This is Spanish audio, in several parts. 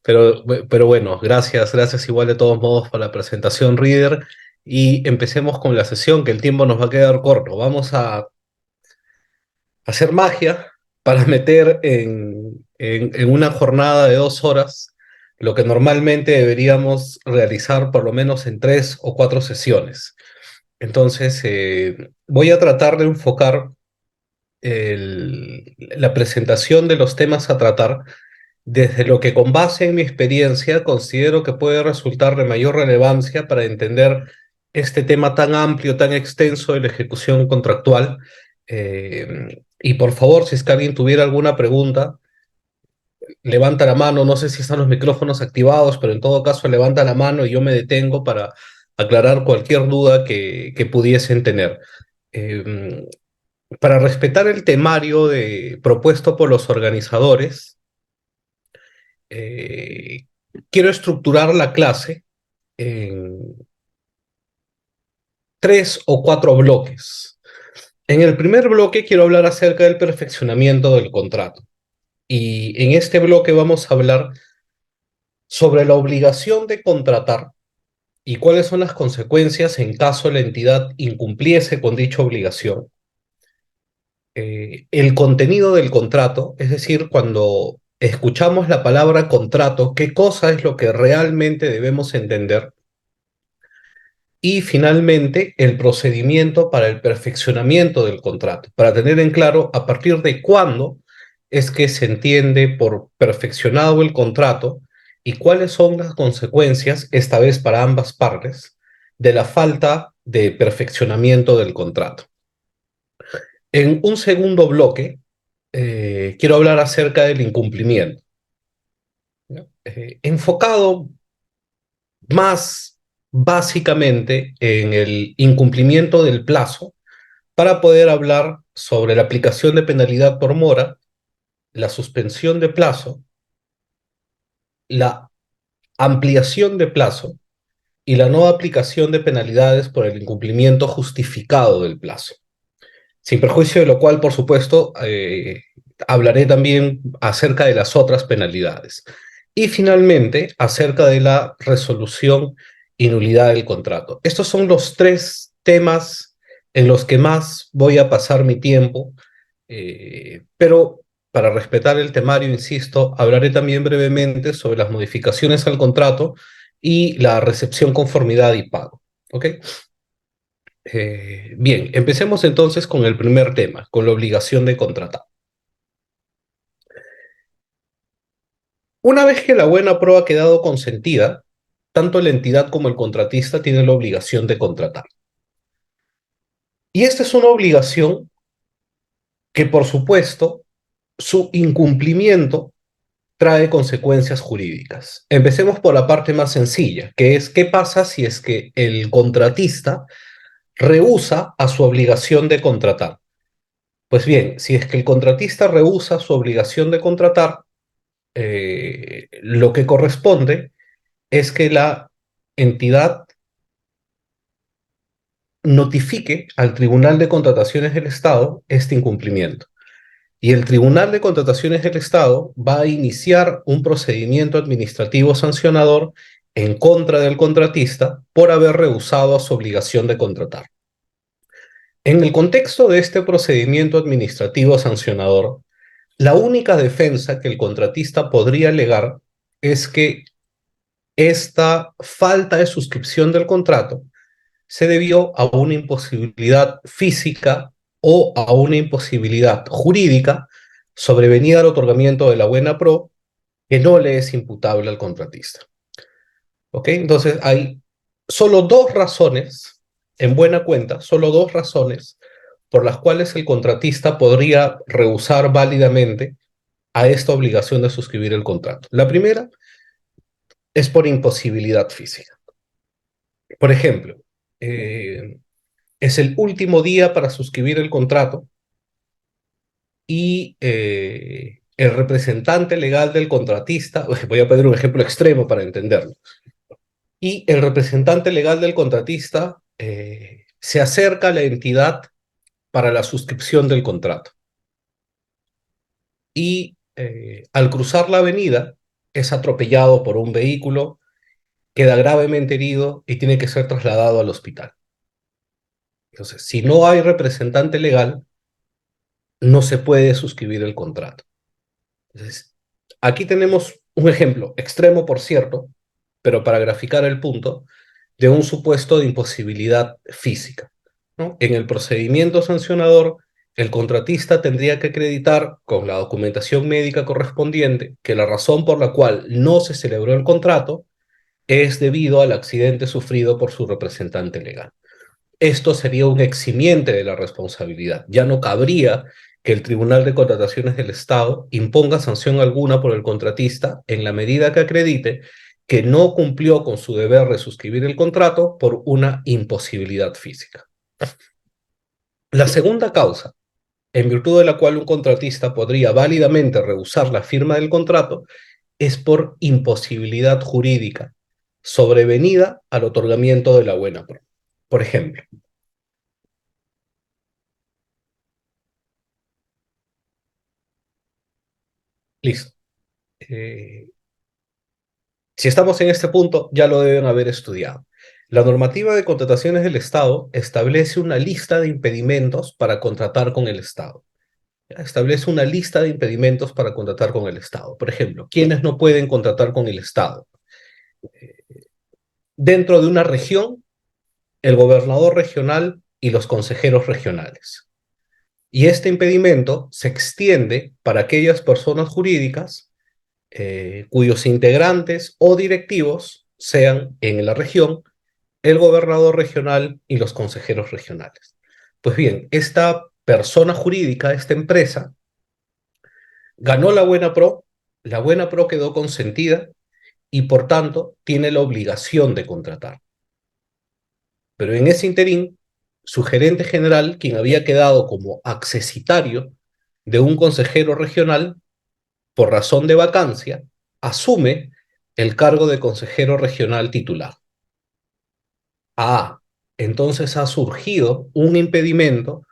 pero bueno, gracias igual de todos modos por la presentación, Reader. Y empecemos con la sesión, que el tiempo nos va a quedar corto. Vamos a hacer magia para meter en una jornada de 2 horas lo que normalmente deberíamos realizar por lo menos en 3 o 4 sesiones. Entonces, voy a tratar de enfocar la presentación de los temas a tratar desde lo que con base en mi experiencia considero que puede resultar de mayor relevancia para entender este tema tan amplio, tan extenso de la ejecución contractual. Y por favor, si es que alguien tuviera alguna pregunta, levanta la mano. No sé si están los micrófonos activados, pero en todo caso levanta la mano y yo me detengo para aclarar cualquier duda que pudiesen tener. Eh, para respetar el temario propuesto por los organizadores, eh, quiero estructurar la clase en 3 o 4 bloques. En el primer bloque quiero hablar acerca del perfeccionamiento del contrato. Y en este bloque vamos a hablar sobre la obligación de contratar y cuáles son las consecuencias en caso la entidad incumpliese con dicha obligación. El contenido del contrato, es decir, cuando escuchamos la palabra contrato, qué cosa es lo que realmente debemos entender. Y finalmente, el procedimiento para el perfeccionamiento del contrato, para tener en claro a partir de cuándo es que se entiende por perfeccionado el contrato y cuáles son las consecuencias, esta vez para ambas partes, de la falta de perfeccionamiento del contrato. En un segundo bloque, quiero hablar acerca del incumplimiento, ¿no? Enfocado más básicamente en el incumplimiento del plazo para poder hablar sobre la aplicación de penalidad por mora, la suspensión de plazo, la ampliación de plazo y la no aplicación de penalidades por el incumplimiento justificado del plazo. Sin perjuicio de lo cual, por supuesto, hablaré también acerca de las otras penalidades. Y finalmente, acerca de la resolución y nulidad del contrato. Estos son los 3 temas en los que más voy a pasar mi tiempo, pero para respetar el temario, insisto, hablaré también brevemente sobre las modificaciones al contrato y la recepción, conformidad y pago. ¿Ok? Bien, empecemos entonces con el primer tema, con la obligación de contratar. Una vez que la buena prueba ha quedado consentida, tanto la entidad como el contratista tienen la obligación de contratar. Y esta es una obligación que, por supuesto, su incumplimiento trae consecuencias jurídicas. Empecemos por la parte más sencilla, que es qué pasa si es que el contratista rehúsa a su obligación de contratar. Pues bien, si es que el contratista rehúsa su obligación de contratar, lo que corresponde es que la entidad notifique al Tribunal de Contrataciones del Estado este incumplimiento. Y el Tribunal de Contrataciones del Estado va a iniciar un procedimiento administrativo sancionador en contra del contratista por haber rehusado a su obligación de contratar. En el contexto de este procedimiento administrativo sancionador, la única defensa que el contratista podría alegar es que esta falta de suscripción del contrato se debió a una imposibilidad física o a una imposibilidad jurídica sobrevenida al otorgamiento de la buena pro que no le es imputable al contratista. ¿Ok? Entonces hay solo 2 razones, en buena cuenta, solo 2 razones por las cuales el contratista podría rehusar válidamente a esta obligación de suscribir el contrato. La primera es por imposibilidad física. Por ejemplo, eh, es el último día para suscribir el contrato y el representante legal del contratista, voy a poner un ejemplo extremo para entenderlo, y el representante legal del contratista se acerca a la entidad para la suscripción del contrato. Y al cruzar la avenida, es atropellado por un vehículo, queda gravemente herido y tiene que ser trasladado al hospital. Entonces, si no hay representante legal, no se puede suscribir el contrato. Entonces, aquí tenemos un ejemplo extremo, por cierto, pero para graficar el punto, de un supuesto de imposibilidad física, ¿no? En el procedimiento sancionador, el contratista tendría que acreditar con la documentación médica correspondiente que la razón por la cual no se celebró el contrato es debido al accidente sufrido por su representante legal. Esto sería un eximiente de la responsabilidad. Ya no cabría que el Tribunal de Contrataciones del Estado imponga sanción alguna por el contratista en la medida que acredite que no cumplió con su deber de suscribir el contrato por una imposibilidad física. La segunda causa, en virtud de la cual un contratista podría válidamente rehusar la firma del contrato, es por imposibilidad jurídica sobrevenida al otorgamiento de la buena pro. Por ejemplo, listo. Eh, Si estamos en este punto, ya lo deben haber estudiado. La normativa de contrataciones del Estado establece una lista de impedimentos para contratar con el Estado. Establece una lista de impedimentos para contratar con el Estado. Por ejemplo, ¿quiénes no pueden contratar con el Estado? Dentro de una región, el gobernador regional y los consejeros regionales. Y este impedimento se extiende para aquellas personas jurídicas cuyos integrantes o directivos sean en la región el gobernador regional y los consejeros regionales. Pues bien, esta persona jurídica, esta empresa, ganó la Buena Pro quedó consentida y por tanto tiene la obligación de contratar. Pero en ese interín, su gerente general, quien había quedado como accesitario de un consejero regional por razón de vacancia, asume el cargo de consejero regional titular. Ah, entonces ha surgido un impedimento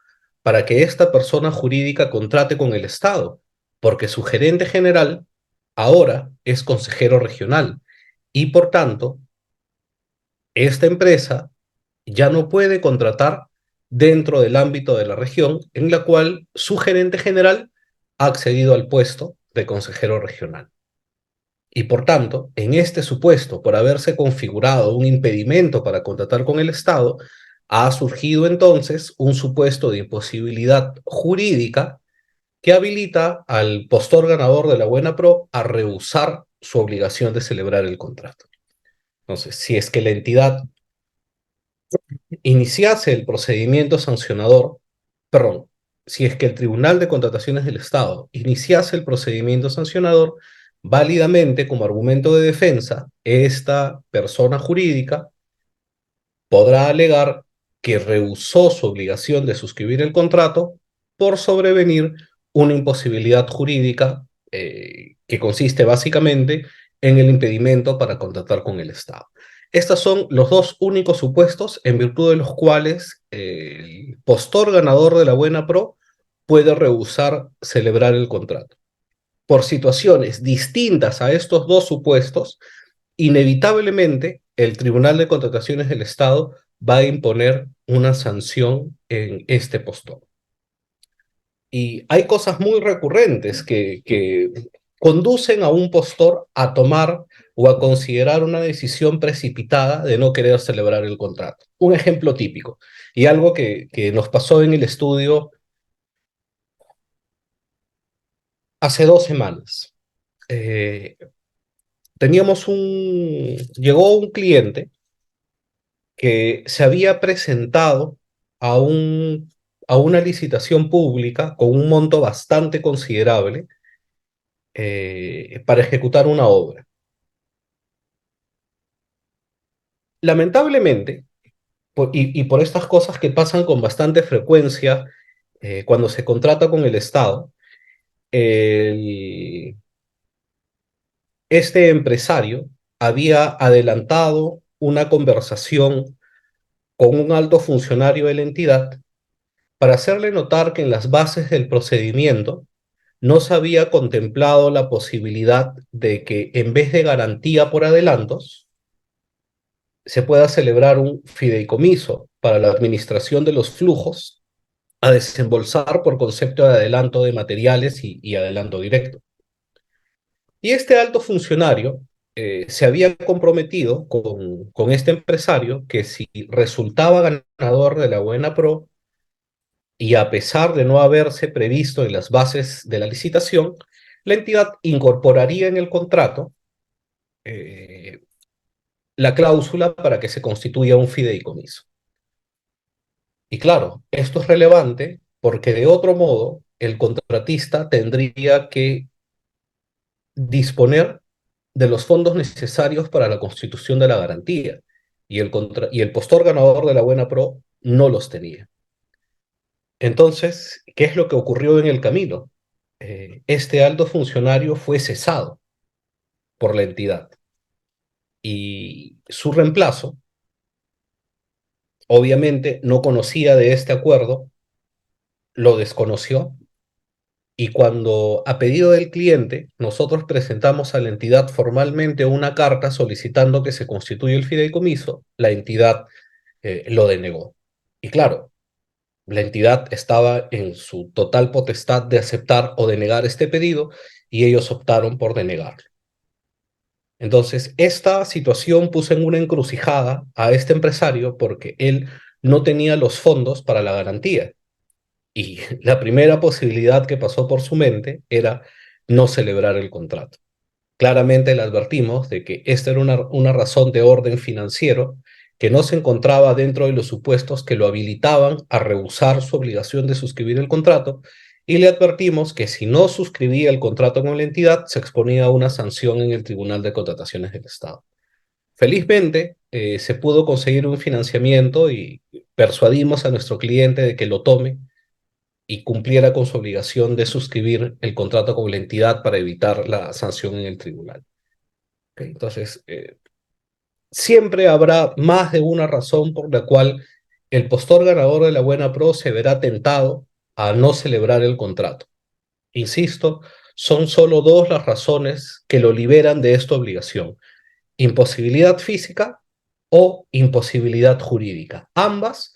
para que esta persona jurídica contrate con el Estado, porque su gerente general ahora es consejero regional y por tanto esta empresa ya no puede contratar dentro del ámbito de la región en la cual su gerente general ha accedido al puesto de consejero regional. Y por tanto, en este supuesto, por haberse configurado un impedimento para contratar con el Estado, ha surgido entonces un supuesto de imposibilidad jurídica que habilita al postor ganador de la Buena Pro a rehusar su obligación de celebrar el contrato. Entonces, si es que la entidad iniciase el procedimiento sancionador, perdón, si es que el Tribunal de Contrataciones del Estado iniciase el procedimiento sancionador, válidamente como argumento de defensa, esta persona jurídica podrá alegar que rehusó su obligación de suscribir el contrato por sobrevenir una imposibilidad jurídica que consiste básicamente en el impedimento para contratar con el Estado. Estos son los dos únicos supuestos en virtud de los cuales el postor ganador de la Buena Pro puede rehusar celebrar el contrato. Por situaciones distintas a estos dos supuestos, inevitablemente el Tribunal de Contrataciones del Estado va a imponer una sanción en este postor. Y hay cosas muy recurrentes que conducen a un postor a tomar o a considerar una decisión precipitada de no querer celebrar el contrato. Un ejemplo típico y algo que nos pasó en el estudio hace 2 semanas. Eh, llegó un cliente que se había presentado a, a una licitación pública con un monto bastante considerable para ejecutar una obra. Lamentablemente, y por estas cosas que pasan con bastante frecuencia cuando se contrata con el Estado, el- este empresario había adelantado una conversación con un alto funcionario de la entidad para hacerle notar que en las bases del procedimiento no se había contemplado la posibilidad de que en vez de garantía por adelantos, se pueda celebrar un fideicomiso para la administración de los flujos a desembolsar por concepto de adelanto de materiales y adelanto directo. Y este alto funcionario se había comprometido con este empresario que si resultaba ganador de la Buena Pro, y a pesar de no haberse previsto en las bases de la licitación, la entidad incorporaría en el contrato eh, la cláusula para que se constituya un fideicomiso. Y claro, esto es relevante porque de otro modo el contratista tendría que disponer de los fondos necesarios para la constitución de la garantía y el postor ganador de la Buena Pro no los tenía. Entonces, ¿qué es lo que ocurrió en el camino? Este alto funcionario fue cesado por la entidad y su reemplazo, obviamente, no conocía de este acuerdo, lo desconoció y cuando a pedido del cliente nosotros presentamos a la entidad formalmente una carta solicitando que se constituya el fideicomiso, la entidad lo denegó. Y claro, la entidad estaba en su total potestad de aceptar o denegar este pedido y ellos optaron por denegarlo. Entonces, esta situación puso en una encrucijada a este empresario porque él no tenía los fondos para la garantía. Y la primera posibilidad que pasó por su mente era no celebrar el contrato. Claramente le advertimos de que esta era una razón de orden financiero que no se encontraba dentro de los supuestos que lo habilitaban a rehusar su obligación de suscribir el contrato y le advertimos que si no suscribía el contrato con la entidad se exponía a una sanción en el Tribunal de Contrataciones del Estado. Felizmente se pudo conseguir un financiamiento y persuadimos a nuestro cliente de que lo tome y cumpliera con su obligación de suscribir el contrato con la entidad para evitar la sanción en el tribunal. ¿Okay? Entonces, siempre habrá más de una razón por la cual el postor ganador de la Buena Pro se verá tentado a no celebrar el contrato. Insisto, son solo dos las razones que lo liberan de esta obligación: imposibilidad física o imposibilidad jurídica. Ambas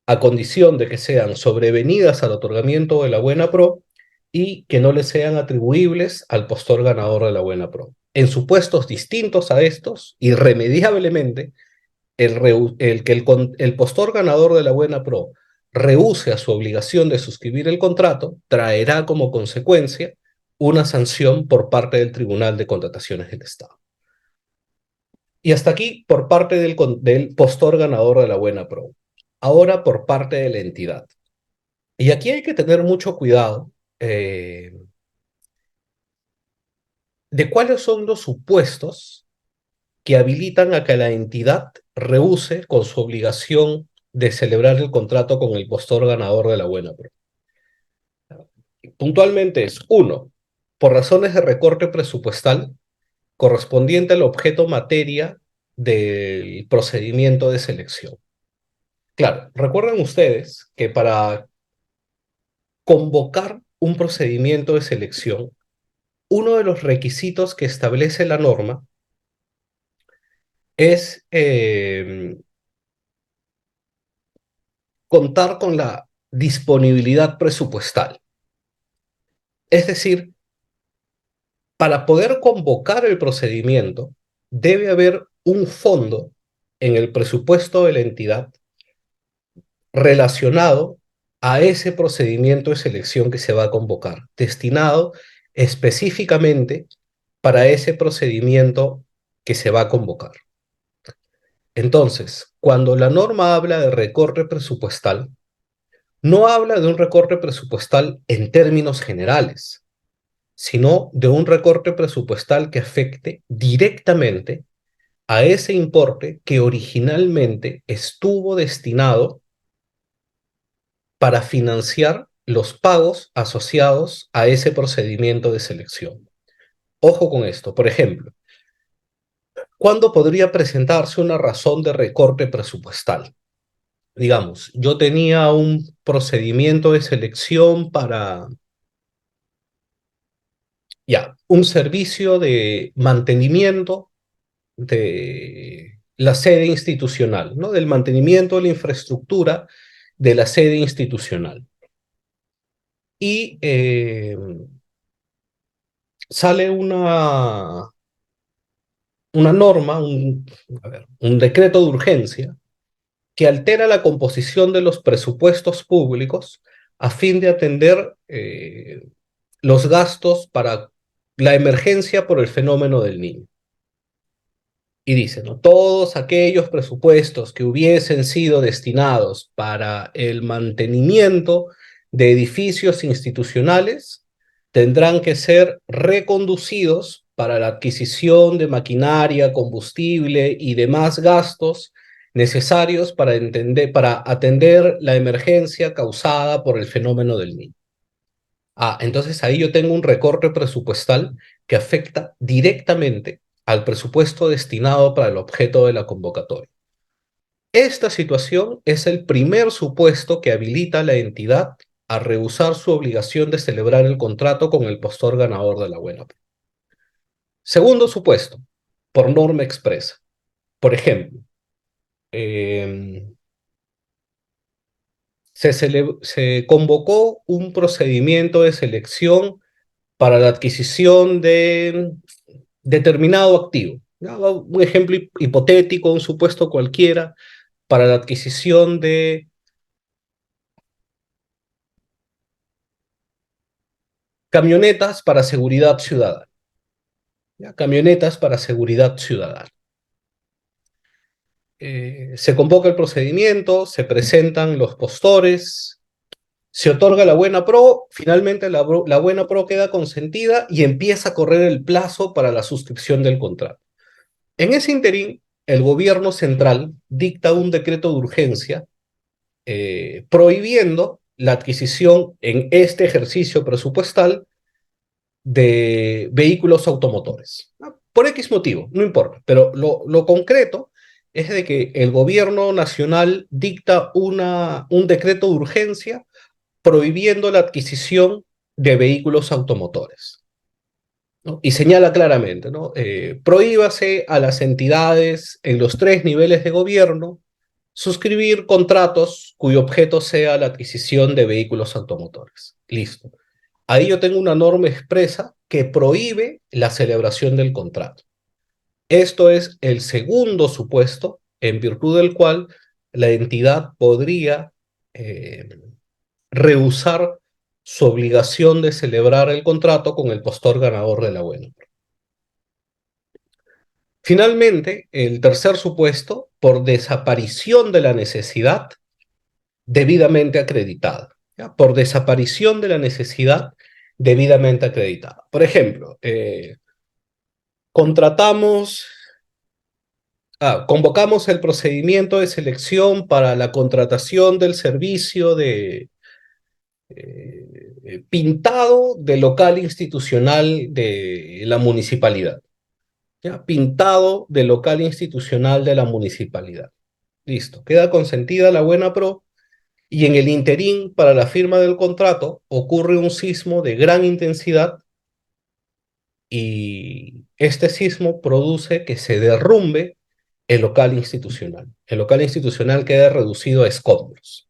a condición de que sean sobrevenidas al otorgamiento de la Buena Pro y que no le sean atribuibles al postor ganador de la Buena Pro. En supuestos distintos a estos, irremediablemente, el postor ganador de la Buena Pro rehúse a su obligación de suscribir el contrato, traerá como consecuencia una sanción por parte del Tribunal de Contrataciones del Estado. Y hasta aquí por parte del postor ganador de la Buena Pro. Ahora por parte de la entidad. Y aquí hay que tener mucho cuidado de cuáles son los supuestos que habilitan a que la entidad rehúse con su obligación de celebrar el contrato con el postor ganador de la Buena Pro. Puntualmente es, uno, por razones de recorte presupuestal correspondiente al objeto materia del procedimiento de selección. Claro, recuerden ustedes que para convocar un procedimiento de selección, uno de los requisitos que establece la norma es contar con la disponibilidad presupuestal. Es decir, para poder convocar el procedimiento, debe haber un fondo en el presupuesto de la entidad relacionado a ese procedimiento de selección que se va a convocar, destinado específicamente para ese procedimiento que se va a convocar. Entonces, cuando la norma habla de recorte presupuestal, no habla de un recorte presupuestal en términos generales, sino de un recorte presupuestal que afecte directamente a ese importe que originalmente estuvo destinado para financiar los pagos asociados a ese procedimiento de selección. Ojo con esto, por ejemplo, ¿cuándo podría presentarse una razón de recorte presupuestal? Digamos, yo tenía un procedimiento de selección para Ya, un servicio de mantenimiento de la sede institucional, ¿no? Del mantenimiento de la infraestructura de la sede institucional. Y sale una norma, un decreto de urgencia que altera la composición de los presupuestos públicos a fin de atender los gastos para la emergencia por el fenómeno del niño. Y dice, ¿no? Todos aquellos presupuestos que hubiesen sido destinados para el mantenimiento de edificios institucionales tendrán que ser reconducidos para la adquisición de maquinaria, combustible y demás gastos necesarios para atender la emergencia causada por el fenómeno del niño. Entonces ahí yo tengo un recorte presupuestal que afecta directamente al presupuesto destinado para el objeto de la convocatoria. Esta situación es el primer supuesto que habilita a la entidad a rehusar su obligación de celebrar el contrato con el postor ganador de la buena fe. Segundo supuesto, por norma expresa. Por ejemplo, se convocó un procedimiento de selección para la adquisición de determinado activo. ¿Ya? Un ejemplo hipotético, un supuesto cualquiera, para la adquisición de camionetas para seguridad ciudadana. ¿Ya? Camionetas para seguridad ciudadana. Se convoca el procedimiento, se presentan los postores, se otorga la buena pro, finalmente la buena pro queda consentida y empieza a correr el plazo para la suscripción del contrato. En ese interín, el gobierno central dicta un decreto de urgencia prohibiendo la adquisición en este ejercicio presupuestal de vehículos automotores. Por X motivo, no importa, pero lo concreto es de que el gobierno nacional dicta un decreto de urgencia prohibiendo la adquisición de vehículos automotores, ¿no? Y señala claramente, ¿no? Prohíbase a las entidades en los 3 niveles de gobierno suscribir contratos cuyo objeto sea la adquisición de vehículos automotores. Listo. Ahí yo tengo una norma expresa que prohíbe la celebración del contrato. Esto es el segundo supuesto en virtud del cual la entidad podría eh, rehusar su obligación de celebrar el contrato con el postor ganador de la buena. Finalmente, el tercer supuesto, por desaparición de la necesidad debidamente acreditada. ¿Ya? Por desaparición de la necesidad debidamente acreditada. Por ejemplo, contratamos, convocamos el procedimiento de selección para la contratación del servicio de pintado del local institucional de la municipalidad. ¿Ya? Pintado del local institucional de la municipalidad. Listo, queda consentida la buena pro y en el interín para la firma del contrato ocurre un sismo de gran intensidad y este sismo produce que se derrumbe el local institucional. El local institucional queda reducido a escombros.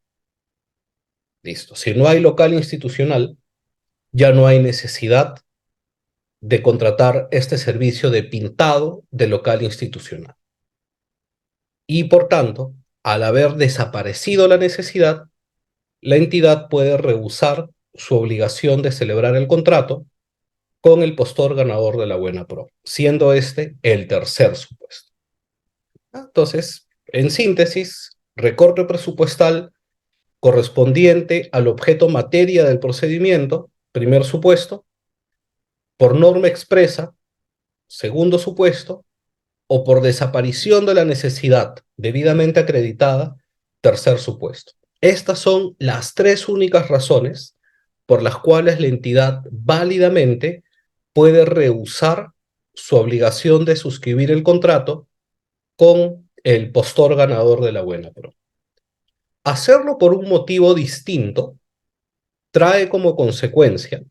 Listo. Si no hay local institucional, ya no hay necesidad de contratar este servicio de pintado de local institucional. Y por tanto, al haber desaparecido la necesidad, la entidad puede rehusar su obligación de celebrar el contrato con el postor ganador de la buena pro, siendo este el tercer supuesto. Entonces, en síntesis, recorte presupuestal correspondiente al objeto materia del procedimiento, primer supuesto, por norma expresa, segundo supuesto, o por desaparición de la necesidad debidamente acreditada, tercer supuesto. Estas son las 3 únicas razones por las cuales la entidad válidamente puede rehusar su obligación de suscribir el contrato con el postor ganador de la buena pro. Hacerlo por un motivo distinto trae como consecuencia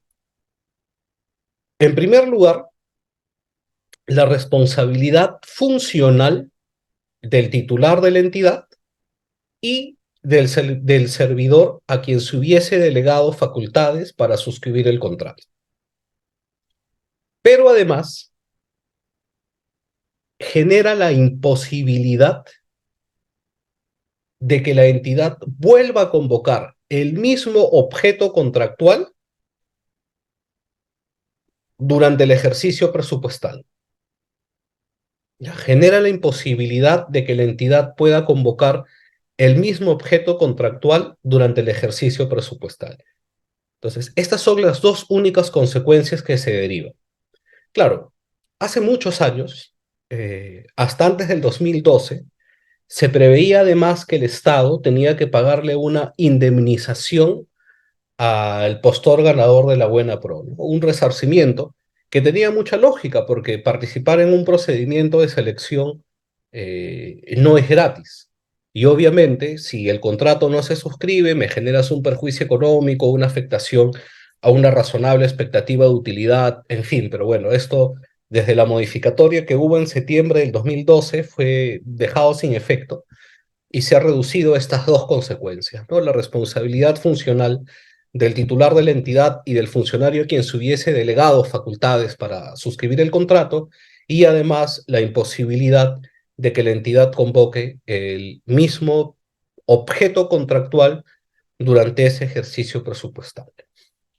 En primer lugar, la responsabilidad funcional del titular de la entidad y del servidor a quien se hubiese delegado facultades para suscribir el contrato. Pero además, genera la imposibilidad de que la entidad vuelva a convocar el mismo objeto contractual durante el ejercicio presupuestal. Genera la imposibilidad de que la entidad pueda convocar el mismo objeto contractual durante el ejercicio presupuestal. Entonces, estas son las dos únicas consecuencias que se derivan. Claro, hace muchos años, hasta antes del 2012, se preveía además que el Estado tenía que pagarle una indemnización al postor ganador de la buena pro, ¿no? Un resarcimiento que tenía mucha lógica porque participar en un procedimiento de selección no es gratis. Y obviamente, si el contrato no se suscribe, me generas un perjuicio económico, una afectación a una razonable expectativa de utilidad, en fin, pero bueno, esto desde la modificatoria que hubo en septiembre del 2012 fue dejado sin efecto y se ha reducido estas dos consecuencias, ¿no? La responsabilidad funcional del titular de la entidad y del funcionario a quien se hubiese delegado facultades para suscribir el contrato y además la imposibilidad de que la entidad convoque el mismo objeto contractual durante ese ejercicio presupuestal.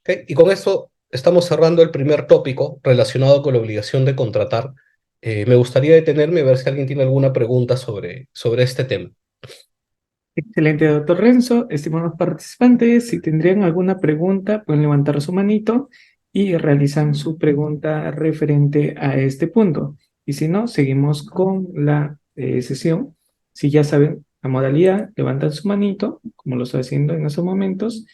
¿Okay? Y con esto estamos cerrando el primer tópico relacionado con la obligación de contratar. Me gustaría detenerme a ver si alguien tiene alguna pregunta sobre este tema. Excelente, doctor Renzo. Estimados participantes, si tendrían alguna pregunta, pueden levantar su manito y realizan su pregunta referente a este punto. Y si no, seguimos con la sesión. Si ya saben la modalidad, levantan su manito, como lo estoy haciendo en estos momentos,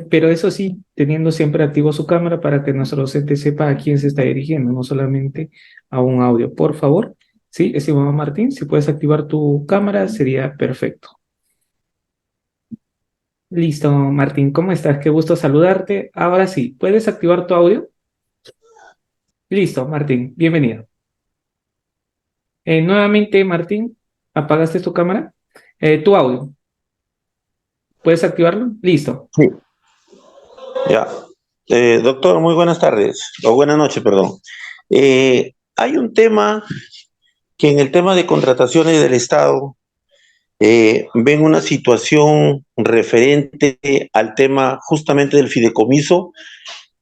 pero eso sí, teniendo siempre activo su cámara para que nuestro docente sepa a quién se está dirigiendo, no solamente a un audio. Por favor, sí, estimado Martín, si puedes activar tu cámara, sería perfecto. Listo, Martín, ¿cómo estás? Qué gusto saludarte. Ahora sí, ¿puedes activar tu audio? Listo, Martín, bienvenido. Nuevamente, Martín, ¿apagaste tu cámara? Tu audio, ¿puedes activarlo? Listo. Sí, ya. Doctor, muy buenas tardes, o buenas noches, perdón. Hay un tema que en el tema de contrataciones del Estado ven una situación referente al tema justamente del fideicomiso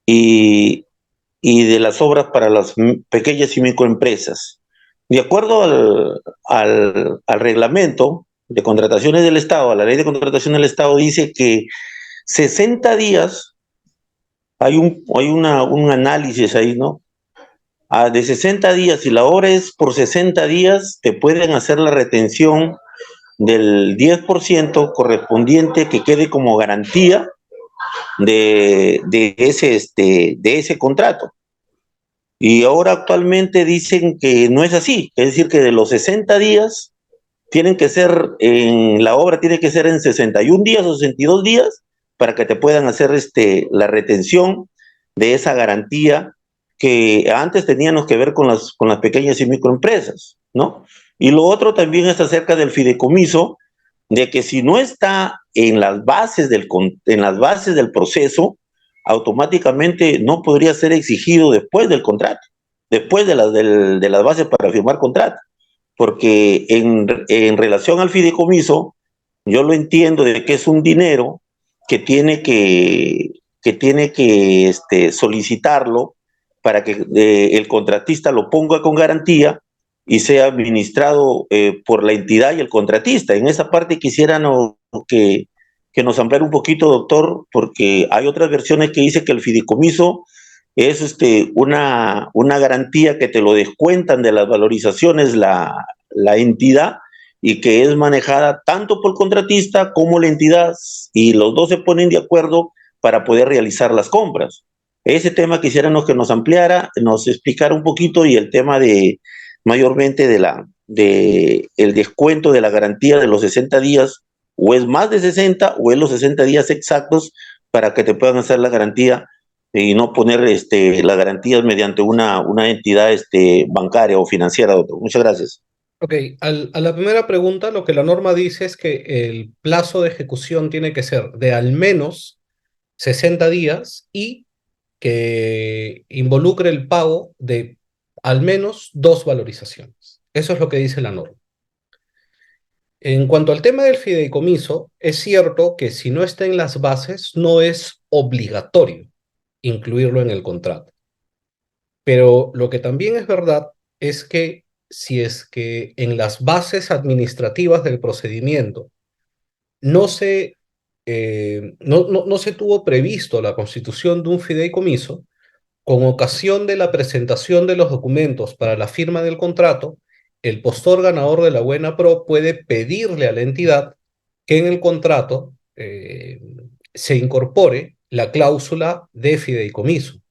y, y de las obras para las pequeñas y microempresas. De acuerdo al reglamento de contrataciones del Estado, a la ley de contratación del Estado, dice que 60 días. Un análisis ahí, ¿no? De 60 días, si la obra es por 60 días, te pueden hacer la retención del 10% correspondiente que quede como garantía de ese contrato. Y ahora actualmente dicen que no es así, es decir, que de los 60 días tienen que ser, la obra tiene que ser en 61 días o 62 días para que te puedan hacer la retención de esa garantía que antes teníamos que ver con las pequeñas y microempresas, ¿no? Y lo otro también es acerca del fideicomiso, de que si no está en las bases del proceso, automáticamente no podría ser exigido después del contrato, después de las bases para firmar contrato, porque en relación al fideicomiso, yo lo entiendo de que es un dinero que tiene que solicitarlo para que el contratista lo ponga con garantía y sea administrado por la entidad y el contratista. En esa parte quisiera que nos ampliara un poquito, doctor, porque hay otras versiones que dice que el fideicomiso es una garantía que te lo descuentan de las valorizaciones la entidad y que es manejada tanto por el contratista como la entidad y los dos se ponen de acuerdo para poder realizar las compras. Ese tema quisiéramos que nos ampliara, nos explicara un poquito y el tema de mayormente de el descuento de la garantía de los 60 días, o es más de 60 o es los 60 días exactos para que te puedan hacer la garantía y no poner las garantías mediante una entidad bancaria o financiera, doctor. Muchas gracias. Ok, a la primera pregunta, lo que la norma dice es que el plazo de ejecución tiene que ser de al menos 60 días y que involucre el pago de al menos dos valorizaciones. Eso es lo que dice la norma. En cuanto al tema del fideicomiso, es cierto que si no está en las bases, no es obligatorio incluirlo en el contrato. Pero lo que también es verdad es que si es que en las bases administrativas del procedimiento no se, no se tuvo previsto la constitución de un fideicomiso, con ocasión de la presentación de los documentos para la firma del contrato, el postor ganador de la buena pro puede pedirle a la entidad que en el contrato se incorpore la cláusula de fideicomiso.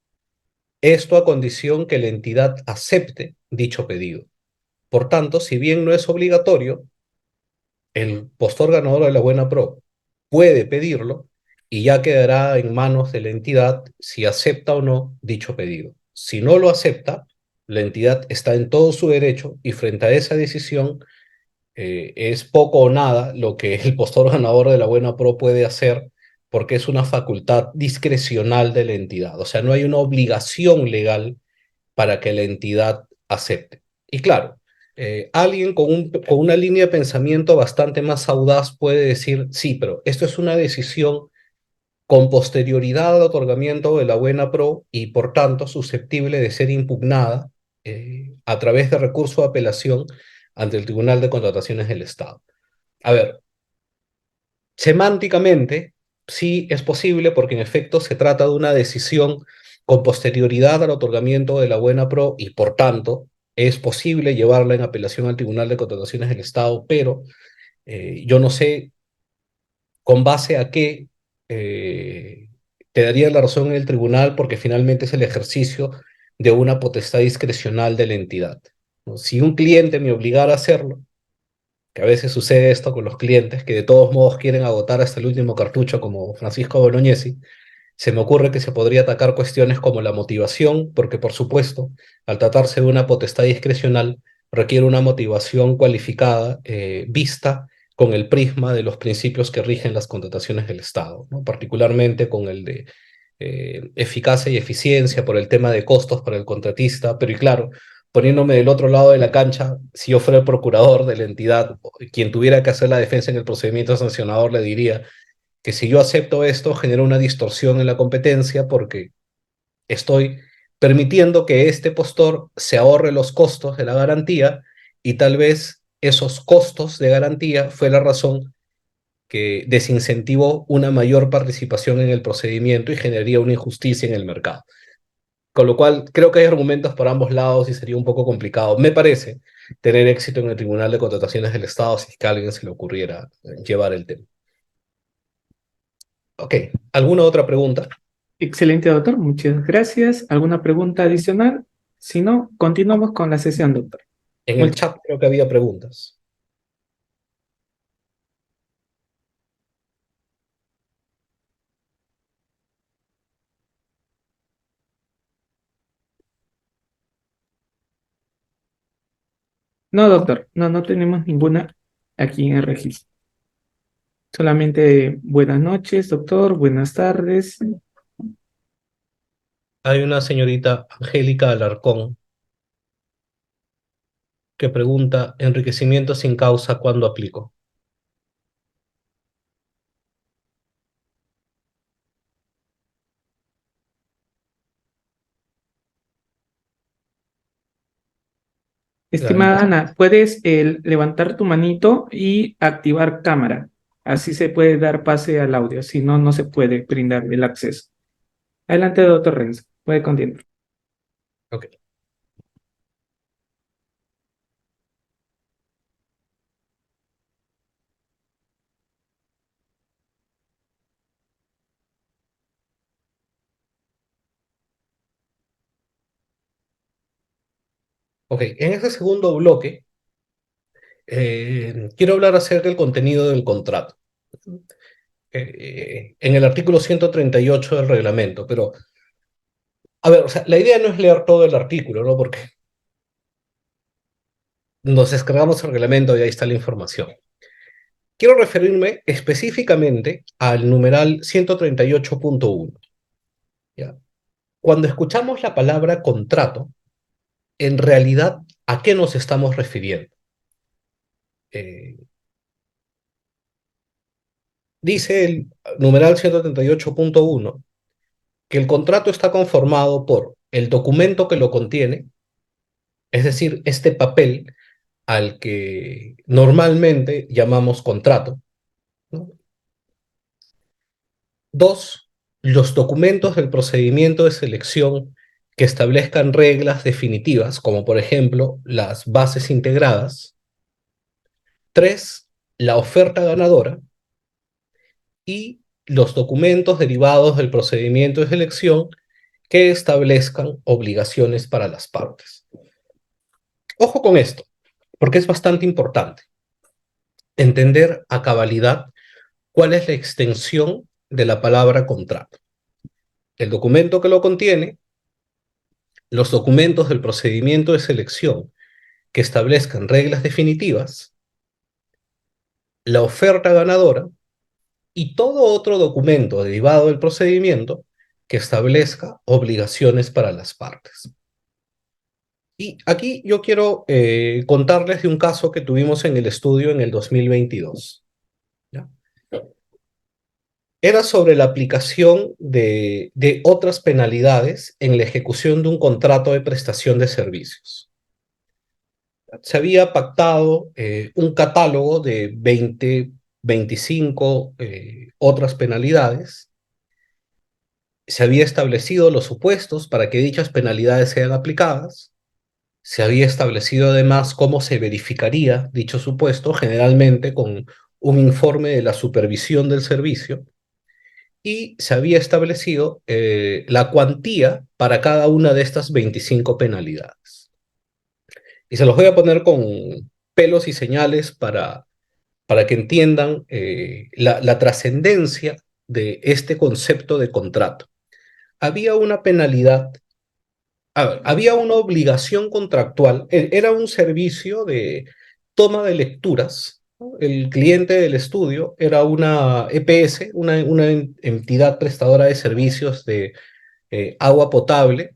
Esto a condición que la entidad acepte dicho pedido. Por tanto, si bien no es obligatorio, el postor ganador de la buena pro puede pedirlo y ya quedará en manos de la entidad si acepta o no dicho pedido. Si no lo acepta, la entidad está en todo su derecho y frente a esa decisión es poco o nada lo que el postor ganador de la buena pro puede hacer porque es una facultad discrecional de la entidad. O sea, no hay una obligación legal para que la entidad acepte. Y claro, alguien con una línea de pensamiento bastante más audaz puede decir, sí, pero esto es una decisión con posterioridad al otorgamiento de la buena pro y por tanto susceptible de ser impugnada a través de recurso de apelación ante el Tribunal de Contrataciones del Estado. A ver, semánticamente, sí es posible porque en efecto se trata de una decisión con posterioridad al otorgamiento de la buena pro y por tanto es posible llevarla en apelación al Tribunal de Contrataciones del Estado, pero yo no sé con base a qué te daría la razón en el tribunal porque finalmente es el ejercicio de una potestad discrecional de la entidad, ¿no? Si un cliente me obligara a hacerlo, que a veces sucede esto con los clientes, que de todos modos quieren agotar hasta el último cartucho, como Francisco Bolognesi, se me ocurre que se podría atacar cuestiones como la motivación, porque por supuesto, al tratarse de una potestad discrecional, requiere una motivación cualificada, vista con el prisma de los principios que rigen las contrataciones del Estado, ¿no? Particularmente con el de eficacia y eficiencia por el tema de costos para el contratista, pero y claro, poniéndome del otro lado de la cancha, si yo fuera el procurador de la entidad, quien tuviera que hacer la defensa en el procedimiento sancionador, le diría que si yo acepto esto, genera una distorsión en la competencia porque estoy permitiendo que este postor se ahorre los costos de la garantía y tal vez esos costos de garantía fue la razón que desincentivó una mayor participación en el procedimiento y generaría una injusticia en el mercado. Con lo cual, creo que hay argumentos por ambos lados y sería un poco complicado, me parece, tener éxito en el Tribunal de Contrataciones del Estado si es que a alguien se le ocurriera llevar el tema. Ok, ¿alguna otra pregunta? Excelente, doctor. Muchas gracias. ¿Alguna pregunta adicional? Si no, continuamos con la sesión, doctor. En el Muchas chat creo que había preguntas. No, doctor, no, no tenemos ninguna aquí en el registro. Solamente buenas noches, doctor, buenas tardes. Hay una señorita Angélica Alarcón que pregunta, enriquecimiento sin causa, ¿cuándo aplico? Estimada Ana, puedes levantar tu manito y activar cámara. Así se puede dar pase al audio, si no, no se puede brindar el acceso. Adelante, doctor Renzo, puede continuar. Ok. Ok, en este segundo bloque quiero hablar acerca del contenido del contrato. En el artículo 138 del reglamento, pero A ver, o sea, la idea no es leer todo el artículo, ¿no? Porque nos descargamos el reglamento y ahí está la información. Quiero referirme específicamente al numeral 138.1. ¿Ya? Cuando escuchamos la palabra contrato, en realidad, ¿a qué nos estamos refiriendo? Eh, Dice el numeral 138.1 que el contrato está conformado por el documento que lo contiene, es decir, este papel al que normalmente llamamos contrato, ¿no? Dos, los documentos del procedimiento de selección que establezcan reglas definitivas, como por ejemplo las bases integradas. Tres, la oferta ganadora y los documentos derivados del procedimiento de selección que establezcan obligaciones para las partes. Ojo con esto, porque es bastante importante entender a cabalidad cuál es la extensión de la palabra contrato. El documento que lo contiene, los documentos del procedimiento de selección que establezcan reglas definitivas, la oferta ganadora y todo otro documento derivado del procedimiento que establezca obligaciones para las partes. Y aquí yo quiero contarles de un caso que tuvimos en el estudio en el 2022. ¿Ya? Era sobre la aplicación de otras penalidades en la ejecución de un contrato de prestación de servicios. Se había pactado un catálogo de 20, 25 otras penalidades. Se había establecido los supuestos para que dichas penalidades sean aplicadas. Se había establecido además cómo se verificaría dicho supuesto, generalmente con un informe de la supervisión del servicio, y se había establecido la cuantía para cada una de estas 25 penalidades. Y se los voy a poner con pelos y señales para que entiendan la trascendencia de este concepto de contrato. Había una penalidad, a ver, había una obligación contractual, era un servicio de toma de lecturas, ¿no? El cliente del estudio era una EPS, una entidad prestadora de servicios de agua potable,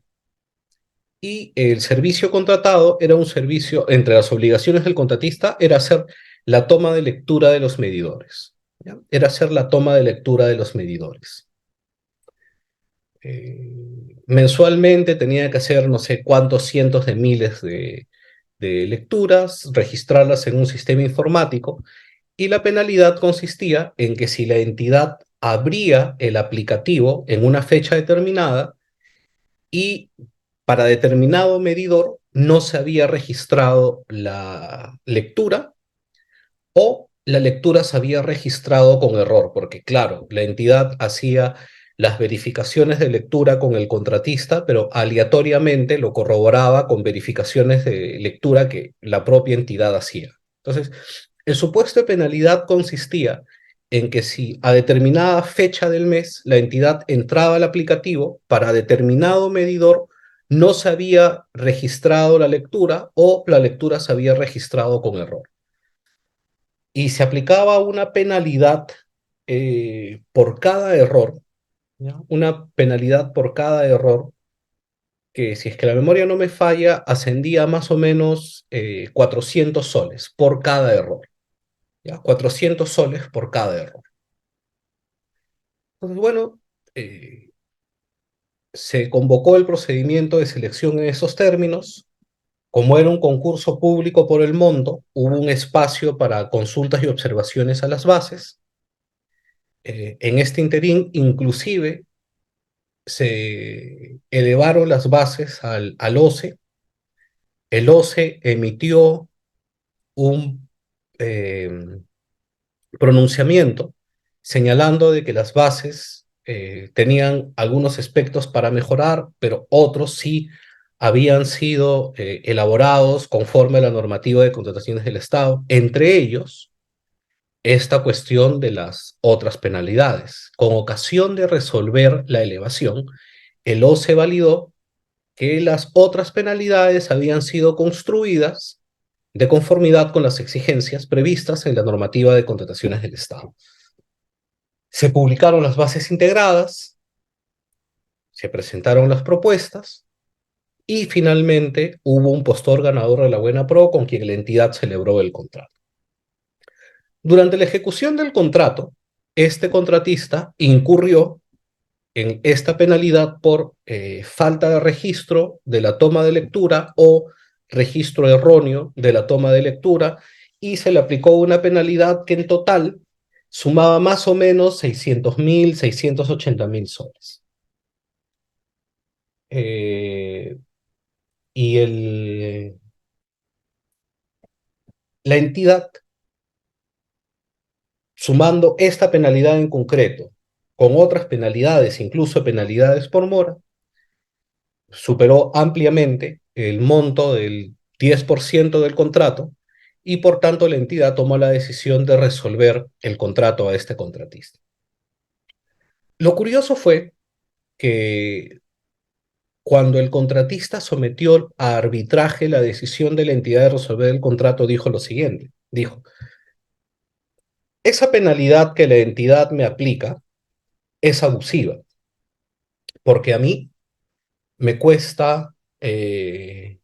y el servicio contratado era un servicio, entre las obligaciones del contratista, era hacer la toma de lectura de los medidores. ¿Ya? Era hacer la toma de lectura de los medidores. Mensualmente tenía que hacer no sé cuántos cientos de miles de lecturas, registrarlas en un sistema informático, y la penalidad consistía en que si la entidad abría el aplicativo en una fecha determinada y para determinado medidor no se había registrado la lectura, o la lectura se había registrado con error, porque claro, la entidad hacía las verificaciones de lectura con el contratista, pero aleatoriamente lo corroboraba con verificaciones de lectura que la propia entidad hacía. Entonces, el supuesto de penalidad consistía en que si a determinada fecha del mes la entidad entraba al aplicativo para determinado medidor, no se había registrado la lectura o la lectura se había registrado con error. Y se aplicaba una penalidad por cada error, ¿ya? Una penalidad por cada error que, si es que la memoria no me falla, ascendía a más o menos 400 soles por cada error. ¿Ya? 400 soles por cada error. Entonces, bueno, se convocó el procedimiento de selección en esos términos. Como era un concurso público por el monto, hubo un espacio para consultas y observaciones a las bases. En este interín, inclusive, se elevaron las bases al OCE. El OCE emitió un eh, pronunciamiento señalando de que las bases tenían algunos aspectos para mejorar, pero otros sí habían sido elaborados conforme a la normativa de contrataciones del Estado, entre ellos esta cuestión de las otras penalidades. Con ocasión de resolver la elevación, el OCE validó que las otras penalidades habían sido construidas de conformidad con las exigencias previstas en la normativa de contrataciones del Estado. Se publicaron las bases integradas, se presentaron las propuestas y finalmente hubo un postor ganador de la Buena Pro con quien la entidad celebró el contrato. Durante la ejecución del contrato, este contratista incurrió en esta penalidad por falta de registro de la toma de lectura o registro erróneo de la toma de lectura, y se le aplicó una penalidad que en total sumaba más o menos 600.000, 680.000 soles. Y la entidad, sumando esta penalidad en concreto con otras penalidades, incluso penalidades por mora, superó ampliamente el monto del 10% del contrato y por tanto la entidad tomó la decisión de resolver el contrato a este contratista. Lo curioso fue que cuando el contratista sometió a arbitraje la decisión de la entidad de resolver el contrato, dijo lo siguiente, dijo: esa penalidad que la entidad me aplica es abusiva, porque a mí me cuesta 2,50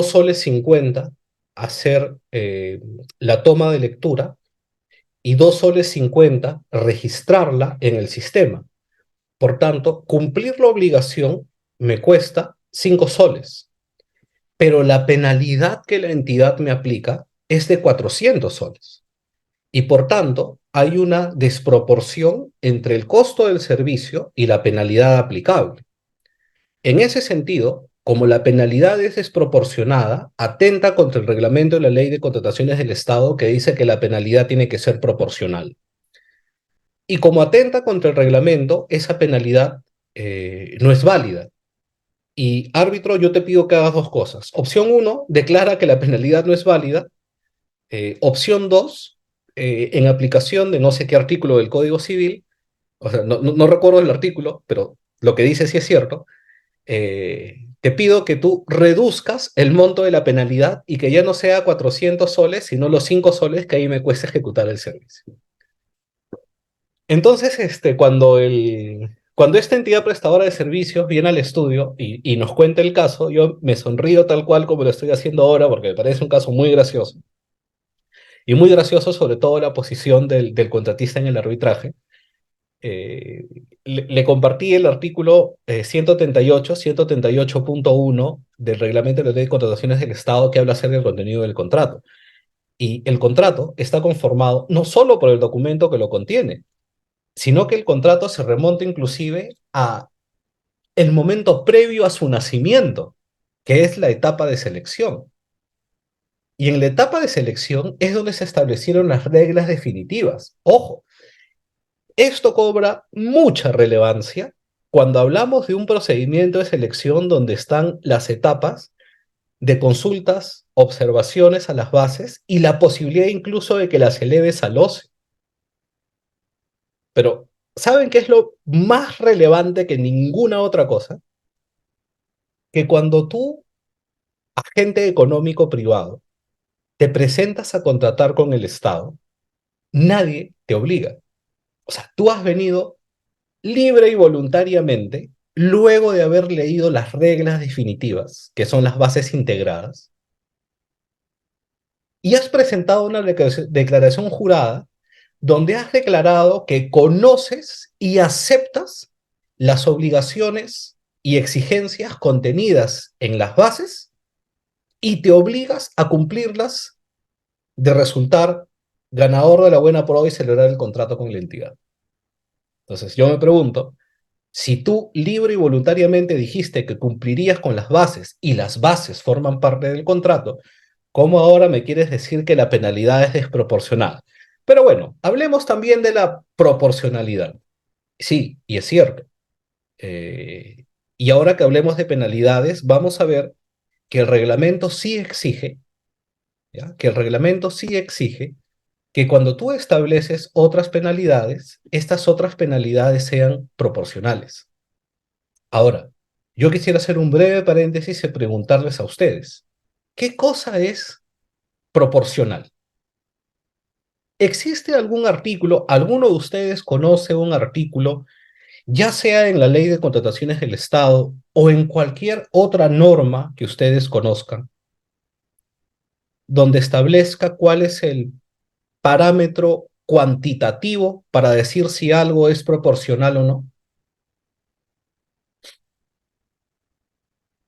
soles hacer la toma de lectura y 2,50 soles registrarla en el sistema. Por tanto, cumplir la obligación me cuesta 5 soles, pero la penalidad que la entidad me aplica es de 400 soles. Y por tanto, hay una desproporción entre el costo del servicio y la penalidad aplicable. En ese sentido, como la penalidad es desproporcionada, atenta contra el reglamento de la Ley de Contrataciones del Estado, que dice que la penalidad tiene que ser proporcional. Y como atenta contra el reglamento, esa penalidad no es válida. Y árbitro, yo te pido que hagas dos cosas. Opción 1, declara que la penalidad no es válida. Opción 2, en aplicación de no sé qué artículo del Código Civil, o sea, no recuerdo el artículo, pero lo que dice sí es cierto, te pido que tú reduzcas el monto de la penalidad y que ya no sea 400 soles, sino los 5 soles que ahí me cuesta ejecutar el servicio. Entonces, cuando esta entidad prestadora de servicios viene al estudio y nos cuenta el caso, yo me sonrío tal cual como lo estoy haciendo ahora, porque me parece un caso muy gracioso. Y muy gracioso sobre todo la posición del contratista en el arbitraje. Le compartí el artículo 138.1 del Reglamento de la Ley de Contrataciones del Estado, que habla acerca del contenido del contrato. Y el contrato está conformado no solo por el documento que lo contiene, sino que el contrato se remonta inclusive a el momento previo a su nacimiento, que es la etapa de selección. Y en la etapa de selección es donde se establecieron las reglas definitivas. Ojo, esto cobra mucha relevancia cuando hablamos de un procedimiento de selección donde están las etapas de consultas, observaciones a las bases y la posibilidad incluso de que las eleves al OCE. Pero, ¿saben qué es lo más relevante que ninguna otra cosa? Que cuando tú, agente económico privado, te presentas a contratar con el Estado, nadie te obliga. O sea, tú has venido libre y voluntariamente, luego de haber leído las reglas definitivas, que son las bases integradas, y has presentado una declaración jurada donde has declarado que conoces y aceptas las obligaciones y exigencias contenidas en las bases y te obligas a cumplirlas de resultar ganador de la buena prueba y celebrar el contrato con la entidad. Entonces yo me pregunto, si tú libre y voluntariamente dijiste que cumplirías con las bases y las bases forman parte del contrato, ¿cómo ahora me quieres decir que la penalidad es desproporcionada? Pero bueno, hablemos también de la proporcionalidad. Sí, y es cierto. Y ahora que hablemos de penalidades, vamos a ver que el reglamento sí exige, ¿ya? Que el reglamento sí exige que cuando tú estableces otras penalidades, estas otras penalidades sean proporcionales. Ahora, Yo quisiera hacer un breve paréntesis y preguntarles a ustedes, ¿qué cosa es proporcional? ¿Existe algún artículo, alguno de ustedes conoce un artículo, ya sea en la Ley de Contrataciones del Estado o en cualquier otra norma que ustedes conozcan, donde establezca cuál es el parámetro cuantitativo para decir si algo es proporcional o no?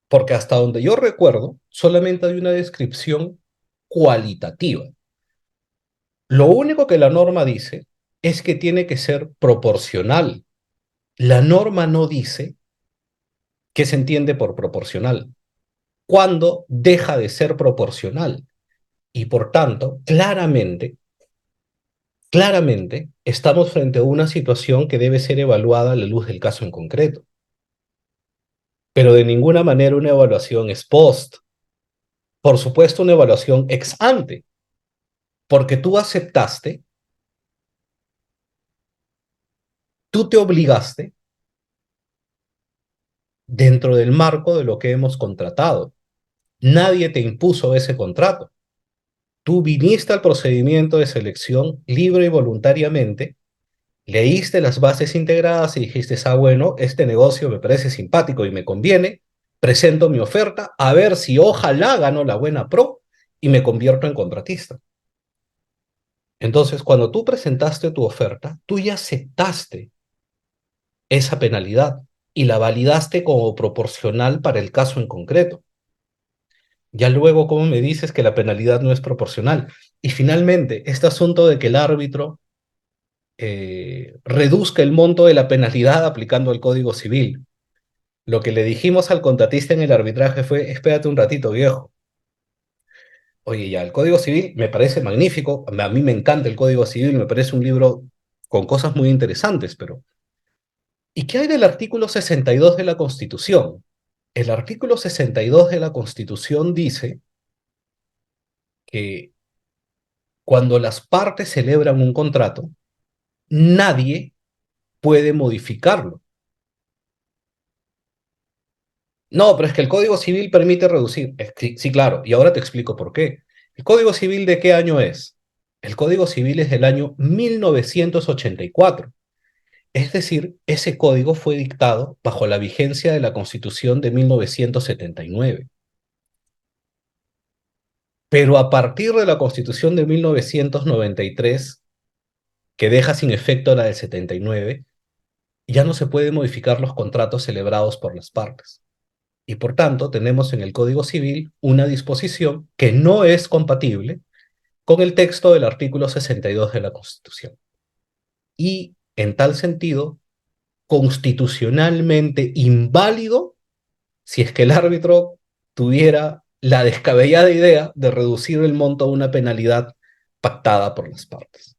Porque hasta donde yo recuerdo, solamente hay una descripción cualitativa. Lo único que la norma dice es que tiene que ser proporcional. La norma no dice qué se entiende por proporcional, cuándo deja de ser proporcional. Y por tanto, claramente, estamos frente a una situación que debe ser evaluada a la luz del caso en concreto. Pero de ninguna manera una evaluación ex post. Por supuesto, una evaluación ex ante, porque tú aceptaste, tú te obligaste dentro del marco de lo que hemos contratado. Nadie te impuso ese contrato. Tú viniste al procedimiento de selección libre y voluntariamente, leíste las bases integradas y dijiste, ah, bueno, este negocio me parece simpático y me conviene, presento mi oferta, a ver si ojalá gano la buena pro y me convierto en contratista. Entonces, cuando tú presentaste tu oferta, tú ya aceptaste esa penalidad y la validaste como proporcional para el caso en concreto. Ya luego, ¿cómo me dices que la penalidad no es proporcional? Y finalmente, este asunto de que el árbitro reduzca el monto de la penalidad aplicando el Código Civil. Lo que le dijimos al contratista en el arbitraje fue, espérate un ratito, viejo. Oye, ya, el Código Civil me parece magnífico, a mí me encanta el Código Civil, me parece un libro con cosas muy interesantes, pero ¿y qué hay del artículo 62 de la Constitución? El artículo 62 de la Constitución dice que cuando las partes celebran un contrato, nadie puede modificarlo. No, pero es que el Código Civil permite reducir. Sí, sí, claro, y ahora te explico por qué. ¿El Código Civil de qué año es? El Código Civil es del año 1984. Es decir, ese código fue dictado bajo la vigencia de la Constitución de 1979. Pero a partir de la Constitución de 1993, que deja sin efecto la del 79, ya no se pueden modificar los contratos celebrados por las partes. Y por tanto, tenemos en el Código Civil una disposición que no es compatible con el texto del artículo 62 de la Constitución. Y, en tal sentido, constitucionalmente inválido si es que el árbitro tuviera la descabellada idea de reducir el monto a una penalidad pactada por las partes.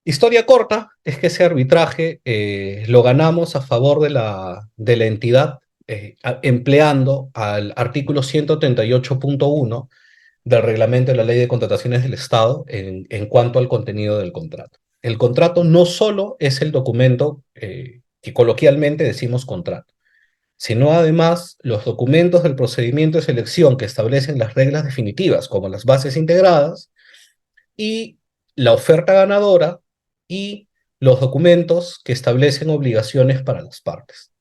Historia corta es que ese arbitraje lo ganamos a favor de la entidad empleando al artículo 138.1 del reglamento de la Ley de Contrataciones del Estado en cuanto al contenido del contrato. El contrato no solo es el documento que coloquialmente decimos contrato, sino además los documentos del procedimiento de selección que establecen las reglas definitivas, como las bases integradas, y la oferta ganadora y los documentos que establecen obligaciones para las partes.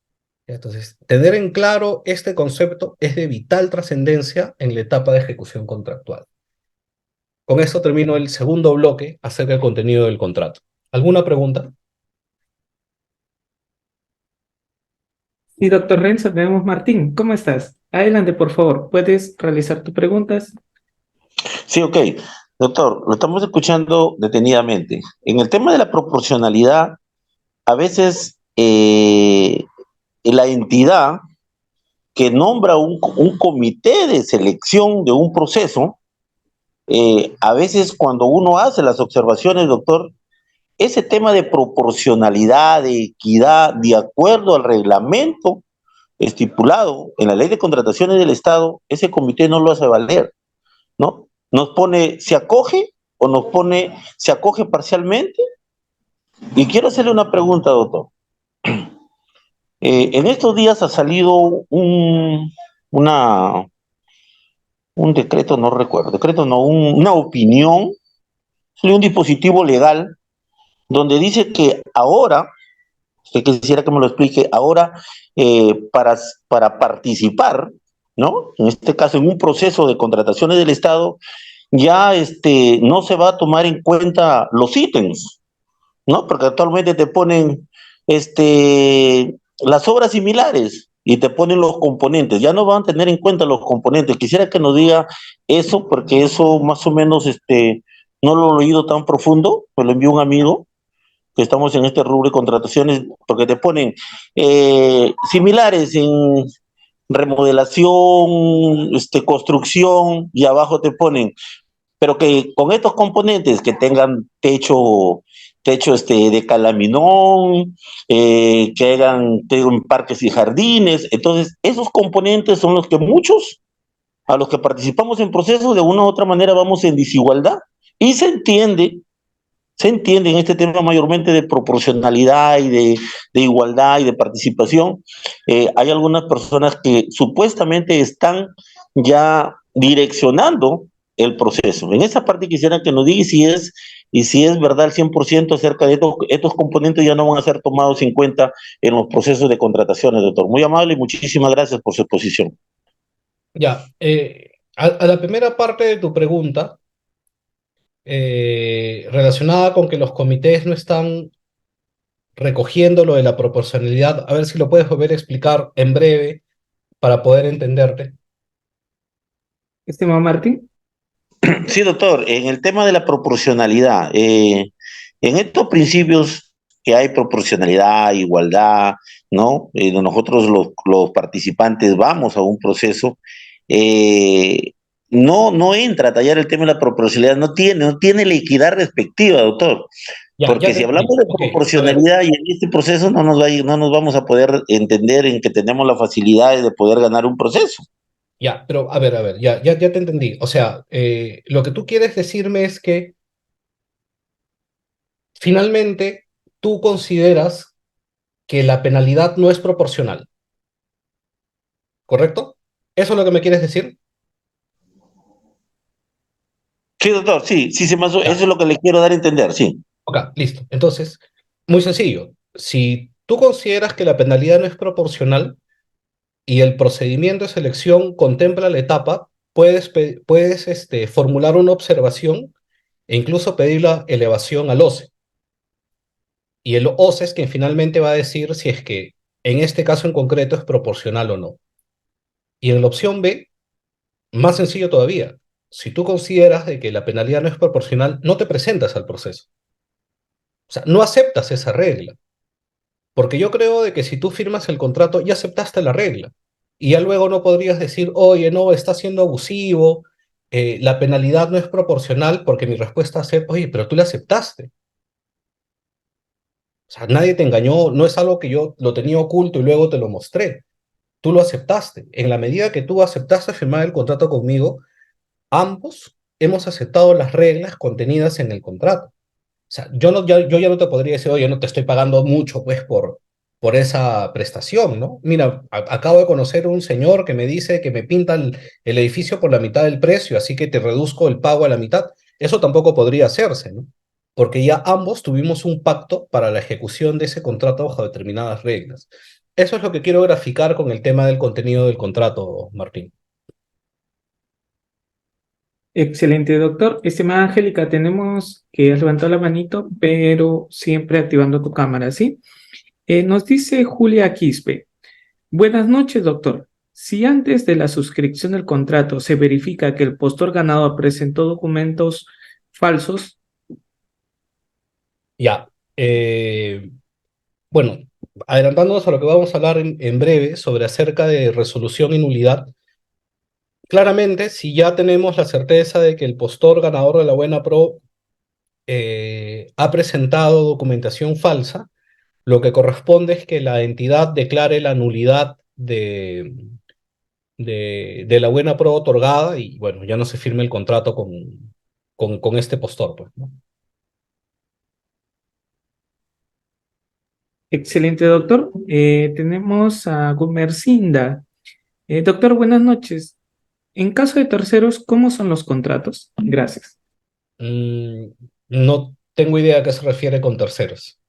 Entonces, tener en claro este concepto es de vital trascendencia en la etapa de ejecución contractual. Con esto termino el segundo bloque acerca del contenido del contrato. ¿Alguna pregunta? Y doctor Renzo, tenemos Martín. ¿Cómo estás? Adelante, por favor. ¿Puedes realizar tus preguntas? Sí, ok. Doctor, lo estamos escuchando detenidamente. En el tema de la proporcionalidad, a veces la entidad que nombra un comité de selección de un proceso, a veces cuando uno hace las observaciones, doctor, ese tema de proporcionalidad, de equidad, de acuerdo al reglamento estipulado en la Ley de Contrataciones del Estado, ese comité no lo hace valer, ¿no? Nos pone, se acoge o nos pone, se acoge parcialmente. Y quiero hacerle una pregunta, doctor. En estos días ha salido una, un decreto, no recuerdo, decreto no, una opinión, un dispositivo legal donde dice que ahora, que quisiera que me lo explique, ahora para participar, ¿no? En este caso, en un proceso de contrataciones del Estado, ya no se va a tomar en cuenta los ítems, ¿no? Porque actualmente te ponen las obras similares y te ponen los componentes, ya no van a tener en cuenta los componentes. Quisiera que nos diga eso, porque eso más o menos no lo he oído tan profundo, me lo envió un amigo que estamos en este rubro de contrataciones, porque te ponen similares en remodelación, construcción, y abajo te ponen, pero que con estos componentes que tengan techo de calaminón, que tengan parques y jardines. Entonces, esos componentes son los que muchos, a los que participamos en procesos, de una u otra manera vamos en desigualdad. Y se entiende en este tema mayormente de proporcionalidad y de igualdad y de participación. Hay algunas personas que supuestamente están ya direccionando el proceso. En esa parte quisiera que nos diga y si es verdad al 100% acerca de estos componentes ya no van a ser tomados en cuenta en los procesos de contrataciones, doctor. Muy amable y muchísimas gracias por su exposición. Ya, a la primera parte de tu pregunta, relacionada con que los comités no están recogiendo lo de la proporcionalidad, a ver si lo puedes volver a explicar en breve para poder entenderte. Estimado Martín. Sí, doctor, en el tema de la proporcionalidad, en estos principios que hay proporcionalidad, igualdad, ¿no? Nosotros los participantes vamos a un proceso, eh, no entra a tallar el tema de la proporcionalidad, no tiene la equidad respectiva, doctor. Ya Porque te si hablamos entendí. de Ok, a ver, proporcionalidad y en este proceso no nos vamos a poder entender en que tenemos la facilidad de poder ganar un proceso. ya, pero a ver, ya te entendí. O sea, lo que tú quieres decirme es que finalmente tú consideras que la penalidad no es proporcional, ¿correcto? ¿Eso es lo que me quieres decir? Sí, doctor, sí, sí, eso Ya, es lo que le quiero dar a entender, sí. ok, listo. Entonces, muy sencillo. Si tú consideras que la penalidad no es proporcional y el procedimiento de selección contempla la etapa, puedes formular una observación e incluso pedir la elevación al OCE. Y el OCE es quien finalmente va a decir si es que en este caso en concreto es proporcional o no. Y en la opción B, más sencillo todavía. Si tú consideras de que la penalidad no es proporcional, no te presentas al proceso. O sea, no aceptas esa regla. Porque yo creo de que si tú firmas el contrato, ya aceptaste la regla. Y ya luego no podrías decir, oye, no, está siendo abusivo, la penalidad no es proporcional, porque mi respuesta va a ser, oye, pero tú la aceptaste. O sea, nadie te engañó, no es algo que yo lo tenía oculto y luego te lo mostré. Tú lo aceptaste. En la medida que tú aceptaste firmar el contrato conmigo, ambos hemos aceptado las reglas contenidas en el contrato. O sea, yo ya no te podría decir, oye, no te estoy pagando mucho, pues, por esa prestación, ¿no? Mira, acabo de conocer un señor que me dice que me pinta el edificio por la mitad del precio, así que te reduzco el pago a la mitad. Eso tampoco podría hacerse, ¿no? Porque ya ambos tuvimos un pacto para la ejecución de ese contrato bajo determinadas reglas. Eso es lo que quiero graficar con el tema del contenido del contrato, Martín. Excelente, doctor. Estimada Angélica, tenemos que has levantado la manito, pero siempre activando tu cámara, ¿sí? Nos dice Julia Quispe. Buenas noches, doctor. Si antes de la suscripción del contrato se verifica que el postor ganador presentó documentos falsos. Ya. Bueno, adelantándonos a lo que vamos a hablar en breve sobre acerca de resolución y nulidad, claramente, si ya tenemos la certeza de que el postor ganador de la Buena Pro ha presentado documentación falsa, lo que corresponde es que la entidad declare la nulidad de la Buena Pro otorgada y, bueno, ya no se firme el contrato con este postor, pues, ¿no? Excelente, doctor. Tenemos a Gumercinda. Doctor, buenas noches. En caso de terceros, ¿cómo son los contratos? Gracias. Mm, no tengo idea a qué se refiere con terceros.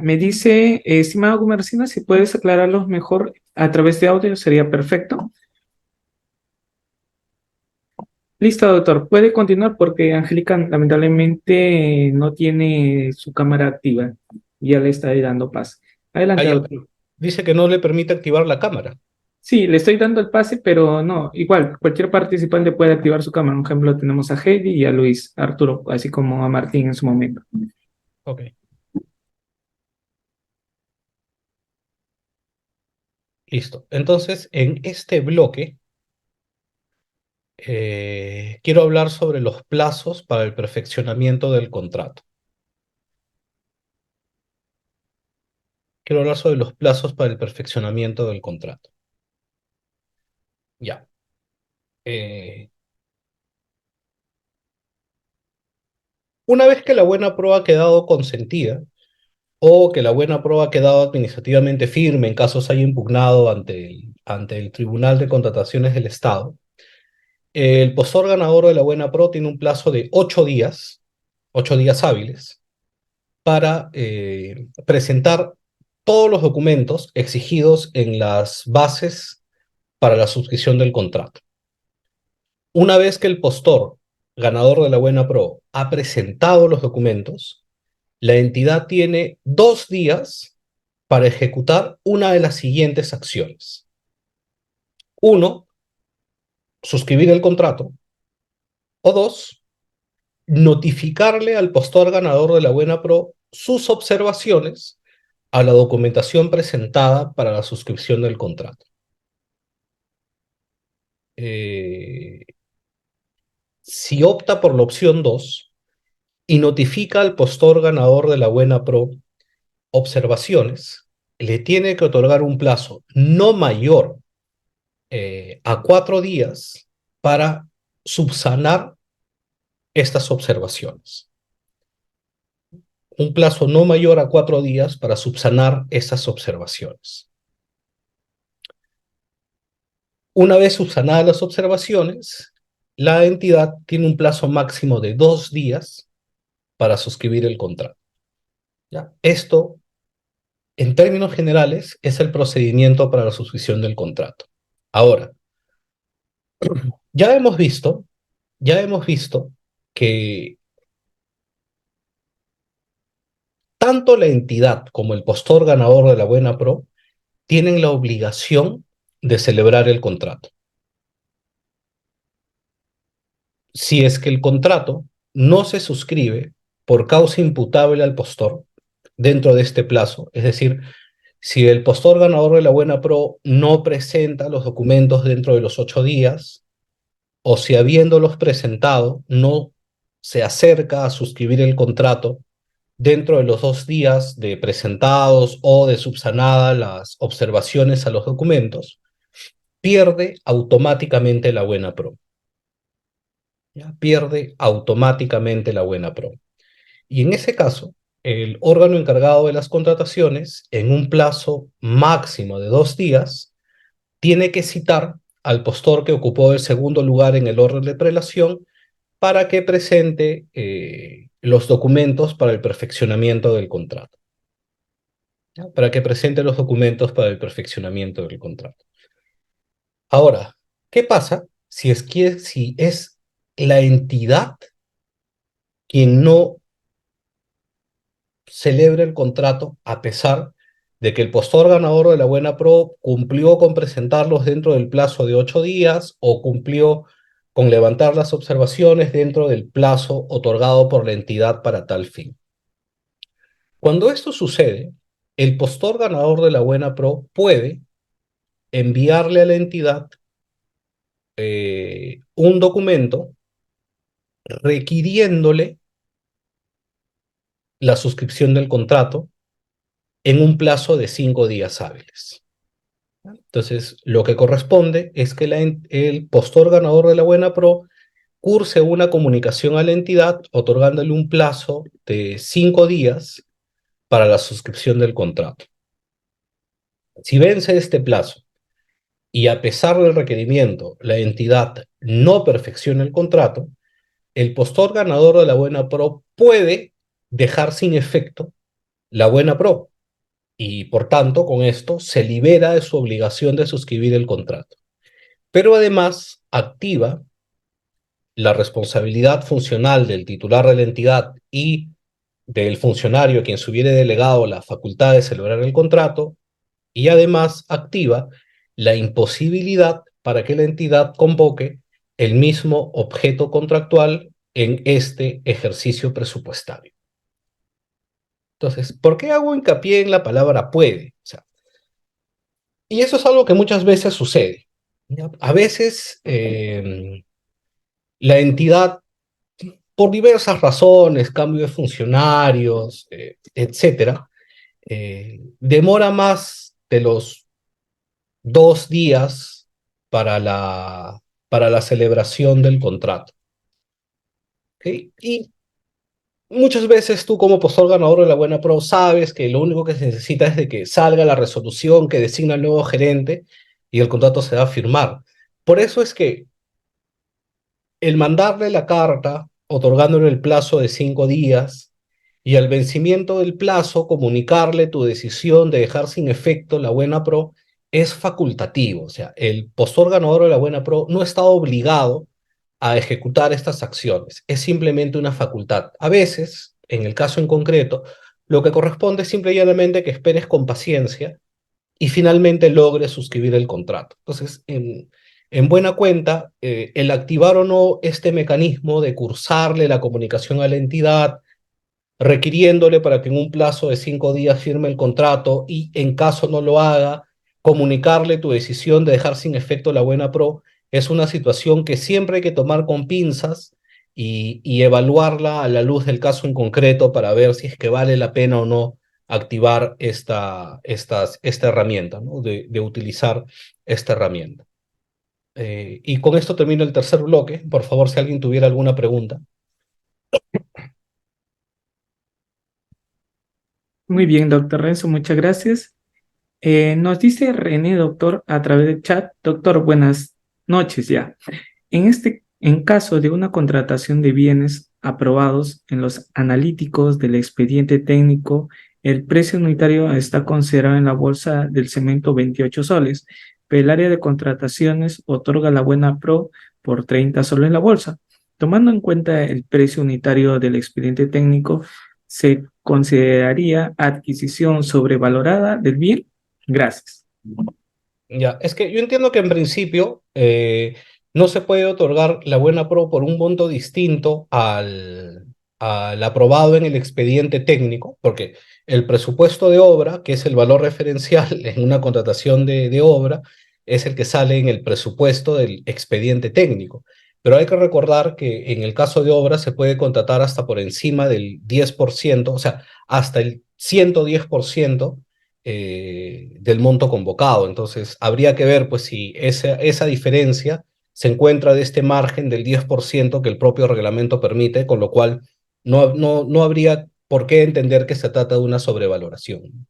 Me dice, estimado Gumercinda, si puedes aclararlos mejor a través de audio, sería perfecto. Listo, doctor. Puede continuar porque Angélica lamentablemente no tiene su cámara activa. Ya le está dando paz. Adelante, Ahí doctor. dice que no le permite activar la cámara. Sí, le estoy dando el pase, pero no, igual, cualquier participante puede activar su cámara. Por ejemplo, tenemos a Heidi y a Luis, a Arturo, así como a Martín en su momento. Ok. Listo. Entonces, en este bloque quiero hablar sobre los plazos para el perfeccionamiento del contrato. Quiero hablar sobre los plazos para el perfeccionamiento del contrato. Ya. Eh, una vez que la buena prueba ha quedado consentida o que la buena prueba ha quedado administrativamente firme en caso se haya impugnado ante el Tribunal de Contrataciones del Estado, el postor ganador de la buena pro tiene un plazo de 8 días hábiles, para presentar todos los documentos exigidos en las bases para la suscripción del contrato. Una vez que el postor, ganador de la buena pro, ha presentado los documentos, la entidad tiene 2 días para ejecutar una de las siguientes acciones. Uno, suscribir el contrato. O dos, notificarle al postor ganador de la buena pro sus observaciones a la documentación presentada para la suscripción del contrato. Eh, si opta por la opción 2 y notifica al postor ganador de la buena pro observaciones, le tiene que otorgar un plazo no mayor a 4 días para subsanar estas observaciones. Un plazo no mayor a 4 días para subsanar estas observaciones. Una vez subsanadas las observaciones, la entidad tiene un plazo máximo de 2 días para suscribir el contrato. ¿Ya? Esto, en términos generales, es el procedimiento para la suscripción del contrato. Ahora, ya hemos visto, ya hemos visto que tanto la entidad como el postor ganador de la buena pro tienen la obligación de celebrar el contrato. Si es que el contrato no se suscribe por causa imputable al postor dentro de este plazo, es decir, si el postor ganador de la buena pro no presenta los documentos dentro de los 8 días, o si habiéndolos presentado no se acerca a suscribir el contrato dentro de los 2 días de presentados o de subsanadas las observaciones a los documentos, pierde automáticamente la buena pro. ¿Ya? Pierde automáticamente la buena pro. Y en ese caso, el órgano encargado de las contrataciones, en un plazo máximo de 2 días, tiene que citar al postor que ocupó el segundo lugar en el orden de prelación para que presente los documentos para el perfeccionamiento del contrato. ¿Ya? Para que presente los documentos para el perfeccionamiento del contrato. Ahora, ¿qué pasa si es la entidad quien no celebra el contrato a pesar de que el postor ganador de la buena pro cumplió con presentarlos dentro del plazo de 8 días o cumplió con levantar las observaciones dentro del plazo otorgado por la entidad para tal fin? Cuando esto sucede, el postor ganador de la buena pro puede enviarle a la entidad un documento requiriéndole la suscripción del contrato en un plazo de 5 días hábiles. Entonces, lo que corresponde es que el postor ganador de la buena pro curse una comunicación a la entidad otorgándole un plazo de 5 días para la suscripción del contrato. Si vence este plazo y a pesar del requerimiento la entidad no perfecciona el contrato, el postor ganador de la buena pro puede dejar sin efecto la buena pro y por tanto con esto se libera de su obligación de suscribir el contrato. Pero además activa la responsabilidad funcional del titular de la entidad y del funcionario a quien se hubiere delegado la facultad de celebrar el contrato y además activa la imposibilidad para que la entidad convoque el mismo objeto contractual en este ejercicio presupuestario. Entonces, ¿por qué hago hincapié en la palabra puede? O sea, y eso es algo que muchas veces sucede. A veces la entidad, por diversas razones, cambio de funcionarios, etcétera, demora más de los 2 días para para la celebración del contrato. ¿Okay? Y muchas veces tú como postor ganador de la buena pro sabes que lo único que se necesita es de que salga la resolución que designa el nuevo gerente y el contrato se va a firmar. Por eso es que el mandarle la carta otorgándole el plazo de 5 días y al vencimiento del plazo comunicarle tu decisión de dejar sin efecto la buena pro es facultativo. O sea, el postor ganador de la buena pro no está obligado a ejecutar estas acciones. Es simplemente una facultad. A veces, en el caso en concreto, lo que corresponde es simple y llanamente que esperes con paciencia y finalmente logre suscribir el contrato. Entonces, en buena cuenta, el activar o no este mecanismo de cursarle la comunicación a la entidad, requiriéndole para que en un plazo de 5 días firme el contrato y en caso no lo haga, comunicarle tu decisión de dejar sin efecto la buena pro, es una situación que siempre hay que tomar con pinzas y evaluarla a la luz del caso en concreto para ver si es que vale la pena o no activar esta herramienta, ¿no? De utilizar esta herramienta. Y con esto termino el tercer bloque. Por favor, si alguien tuviera alguna pregunta. Muy bien, doctor Renzo, muchas gracias. Nos dice René, doctor, a través del chat, doctor, buenas noches ya. En caso de una contratación de bienes aprobados en los analíticos del expediente técnico, el precio unitario está considerado en la bolsa del cemento 28 soles, pero el área de contrataciones otorga la buena pro por 30 soles en la bolsa. Tomando en cuenta el precio unitario del expediente técnico, ¿se consideraría adquisición sobrevalorada del bien? Gracias. Ya, es que yo entiendo que en principio no se puede otorgar la buena pro por un monto distinto al aprobado en el expediente técnico, porque el presupuesto de obra, que es el valor referencial en una contratación de obra, es el que sale en el presupuesto del expediente técnico. Pero hay que recordar que en el caso de obra se puede contratar hasta por encima del 10%, o sea, hasta el 110% del monto convocado. Entonces, habría que ver pues si esa diferencia se encuentra de este margen del 10% que el propio reglamento permite, con lo cual no habría por qué entender que se trata de una sobrevaloración.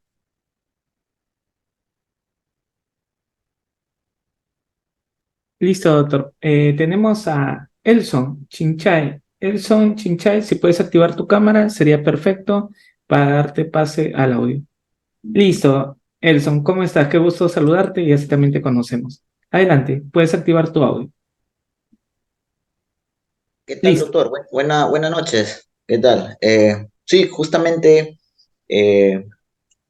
Listo, doctor. Tenemos a Elson Chinchay. Elson Chinchay, si puedes activar tu cámara, sería perfecto para darte pase al audio. Listo, Elson, ¿cómo estás? Qué gusto saludarte y así también te conocemos. Adelante, puedes activar tu audio. ¿Qué tal, Listo. doctor? Buenas noches. ¿Qué tal? Sí, justamente eh,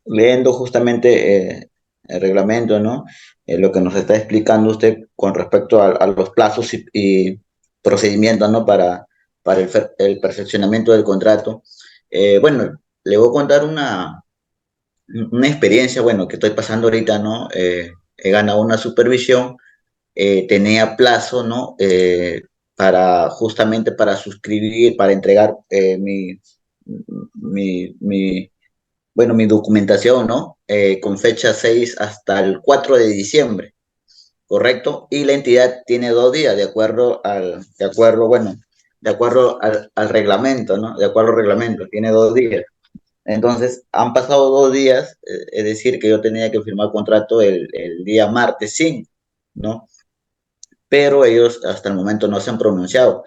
leyendo justamente el reglamento, ¿no? Lo que nos está explicando usted con respecto a los plazos y procedimientos, ¿no? Para el perfeccionamiento del contrato. Bueno, le voy a contar una experiencia, bueno, que estoy pasando ahorita, ¿no? He ganado una supervisión, tenía plazo, ¿no? Justamente para suscribir, para entregar mi, mi, mi documentación, ¿no? Con fecha 6 hasta el 4 de diciembre. ¿correcto? Y la entidad tiene 2 días, de acuerdo al reglamento, ¿no? De acuerdo al reglamento, tiene 2 días. Entonces, han pasado 2 días, es decir, que yo tenía que firmar contrato el día martes 5, ¿no? Pero ellos hasta el momento no se han pronunciado.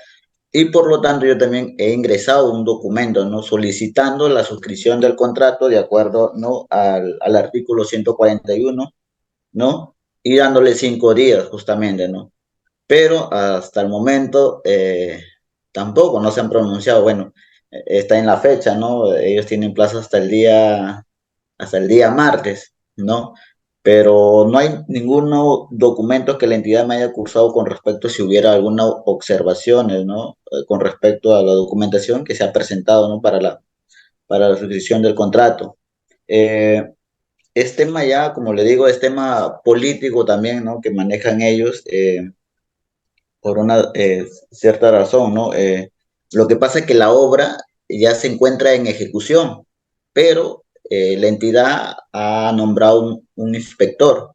Y por lo tanto, yo también he ingresado un documento, ¿no? Solicitando la suscripción del contrato de acuerdo, ¿no? Al artículo 141, ¿no? Y dándole 5 días, justamente, ¿no? Pero hasta el momento tampoco no se han pronunciado. Bueno, está en la fecha, ¿no? Ellos tienen plazo hasta el día martes, ¿no? Pero no hay ningún documento que la entidad me haya cursado con respecto a si hubiera alguna observaciones, ¿no? Con respecto a la documentación que se ha presentado, ¿no? Para la suscripción del contrato. Es tema ya, como le digo, es tema político también, ¿no? Que manejan ellos por una cierta razón, ¿no? Lo que pasa es que la obra ya se encuentra en ejecución, pero la entidad ha nombrado un inspector,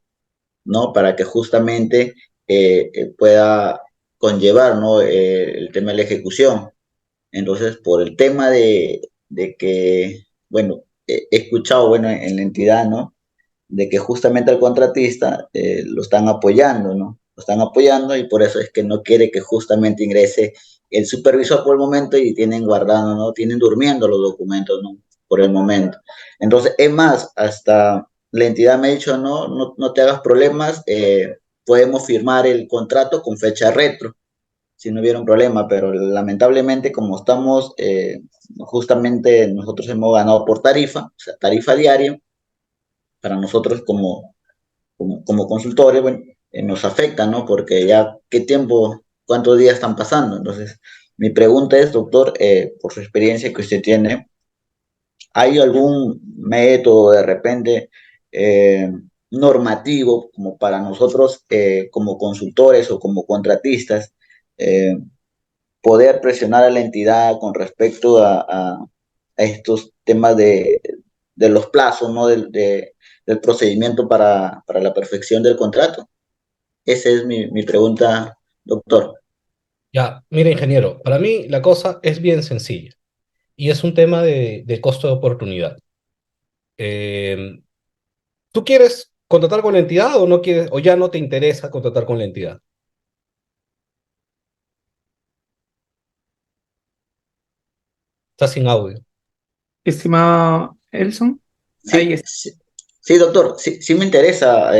¿no? Para que justamente pueda conllevar, ¿no? El tema de la ejecución. Entonces, por el tema de que, bueno, he escuchado, bueno, en la entidad, ¿no? De que justamente al contratista lo están apoyando, ¿no? Lo están apoyando y por eso es que no quiere que justamente ingrese el supervisor por el momento y tienen guardando, ¿no? Tienen durmiendo los documentos, ¿no? Por el momento. Entonces, es más, hasta la entidad me ha dicho, no te hagas problemas, podemos firmar el contrato con fecha retro, si no hubiera un problema, pero lamentablemente como estamos, justamente nosotros hemos ganado por tarifa, o sea, tarifa diaria, para nosotros como consultores, bueno, nos afecta, ¿no? Porque ya qué tiempo, cuántos días están pasando. Entonces, mi pregunta es, doctor, por su experiencia que usted tiene, ¿hay algún método de repente normativo como para nosotros como consultores o como contratistas eh, poder presionar a la entidad con respecto a estos temas de los plazos, ¿no? Del procedimiento para la perfección del contrato? Esa es mi pregunta, doctor. Ya, mira, ingeniero, para mí la cosa es bien sencilla y es un tema de costo de oportunidad. Eh, ¿Tú quieres contratar con la entidad o no quieres, o ya no te interesa contratar con la entidad? Estás sin audio. Estimado Elson, ahí Sí, está. sí, sí, doctor, sí, sí me interesa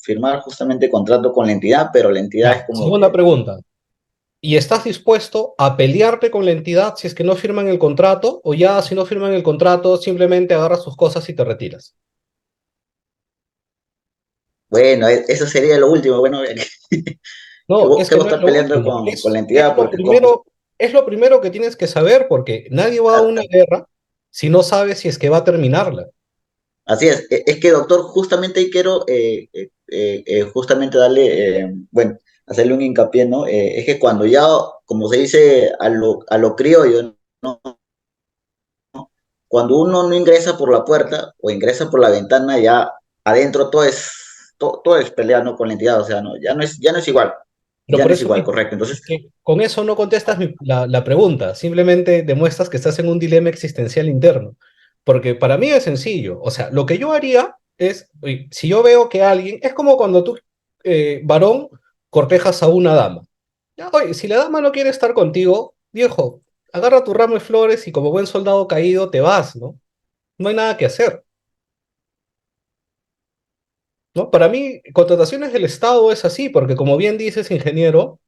firmar justamente contrato con la entidad, pero la entidad es Ya, como segunda que, pregunta. ¿Y estás dispuesto a pelearte con la entidad si es que no firman el contrato o ya si no firman el contrato simplemente agarras tus cosas y te retiras? bueno, eso sería lo último, bueno, No, es que que voy a no es estar lo peleando último, con la entidad porque es lo primero que tienes que saber porque nadie va a una guerra si no sabe si es que va a terminarla. así es que doctor, justamente ahí quiero justamente darle, bueno, hacerle un hincapié, ¿no? Es que cuando ya, como se dice a lo criollo, ¿no? Cuando uno no ingresa por la puerta o ingresa por la ventana, ya adentro todo es pelear, ¿no? Con la entidad, o sea, no, ya no es igual, Pero ya por no es eso igual, mismo, correcto. es Entonces, que con eso no contestas la pregunta, simplemente demuestras que estás en un dilema existencial interno. Porque para mí es sencillo, o sea, lo que yo haría es, oye, si yo veo que alguien, es como cuando tú, varón, cortejas a una dama. Ya, oye, si la dama no quiere estar contigo, viejo, agarra tu ramo de flores y como buen soldado caído te vas, ¿no? No hay nada que hacer, ¿no? Para mí, contrataciones del Estado es así, porque como bien dices, ingeniero,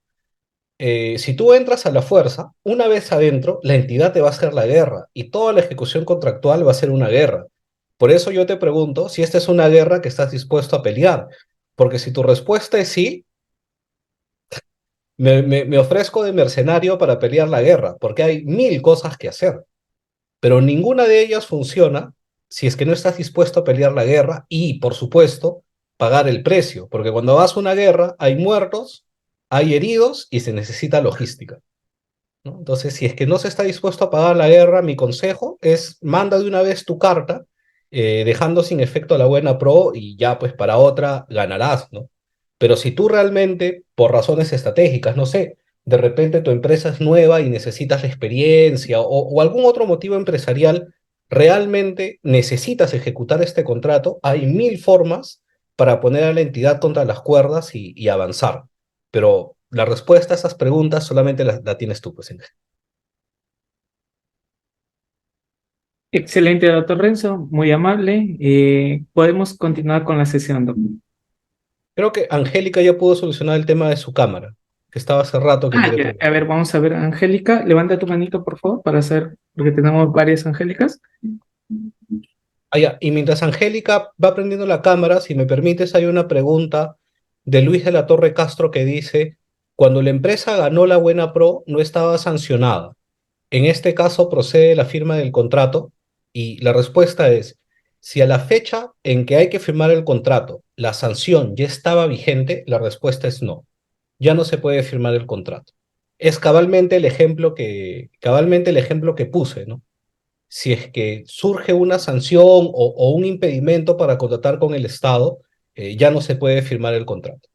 si tú entras a la fuerza, una vez adentro, la entidad te va a hacer la guerra y toda la ejecución contractual va a ser una guerra. Por eso yo te pregunto si esta es una guerra que estás dispuesto a pelear, porque si tu respuesta es sí, me ofrezco de mercenario para pelear la guerra, porque hay mil cosas que hacer, pero ninguna de ellas funciona si es que no estás dispuesto a pelear la guerra y, por supuesto, pagar el precio, porque cuando vas a una guerra hay muertos, hay heridos y se necesita logística. ¿No? Entonces, si es que no se está dispuesto a pagar la guerra, mi consejo es manda de una vez tu carta, dejando sin efecto la buena pro y ya pues para otra ganarás, ¿no? Pero si tú realmente, por razones estratégicas, no sé, de repente tu empresa es nueva y necesitas la experiencia o algún otro motivo empresarial, realmente necesitas ejecutar este contrato, hay mil formas para poner a la entidad contra las cuerdas y avanzar. Pero la respuesta a esas preguntas solamente la tienes tú, pues. Excelente, doctor Renzo, muy amable. Podemos continuar con la sesión, doctor. Creo que Angélica ya pudo solucionar el tema de su cámara, que estaba hace rato que quiere Ya, preguntar. a ver, vamos a ver, Angélica, levanta tu manito, por favor, para hacer, porque tenemos varias Angélicas. Ah, ya. Y mientras Angélica va prendiendo la cámara, si me permites, hay una pregunta de Luis de la Torre Castro que dice, cuando la empresa ganó la Buena Pro, no estaba sancionada. En este caso procede la firma del contrato y la respuesta es, si a la fecha en que hay que firmar el contrato, la sanción ya estaba vigente, la respuesta es no. Ya no se puede firmar el contrato. Es cabalmente el ejemplo que puse, ¿no? Si es que surge una sanción o un impedimento para contratar con el Estado, ya no se puede firmar el contrato.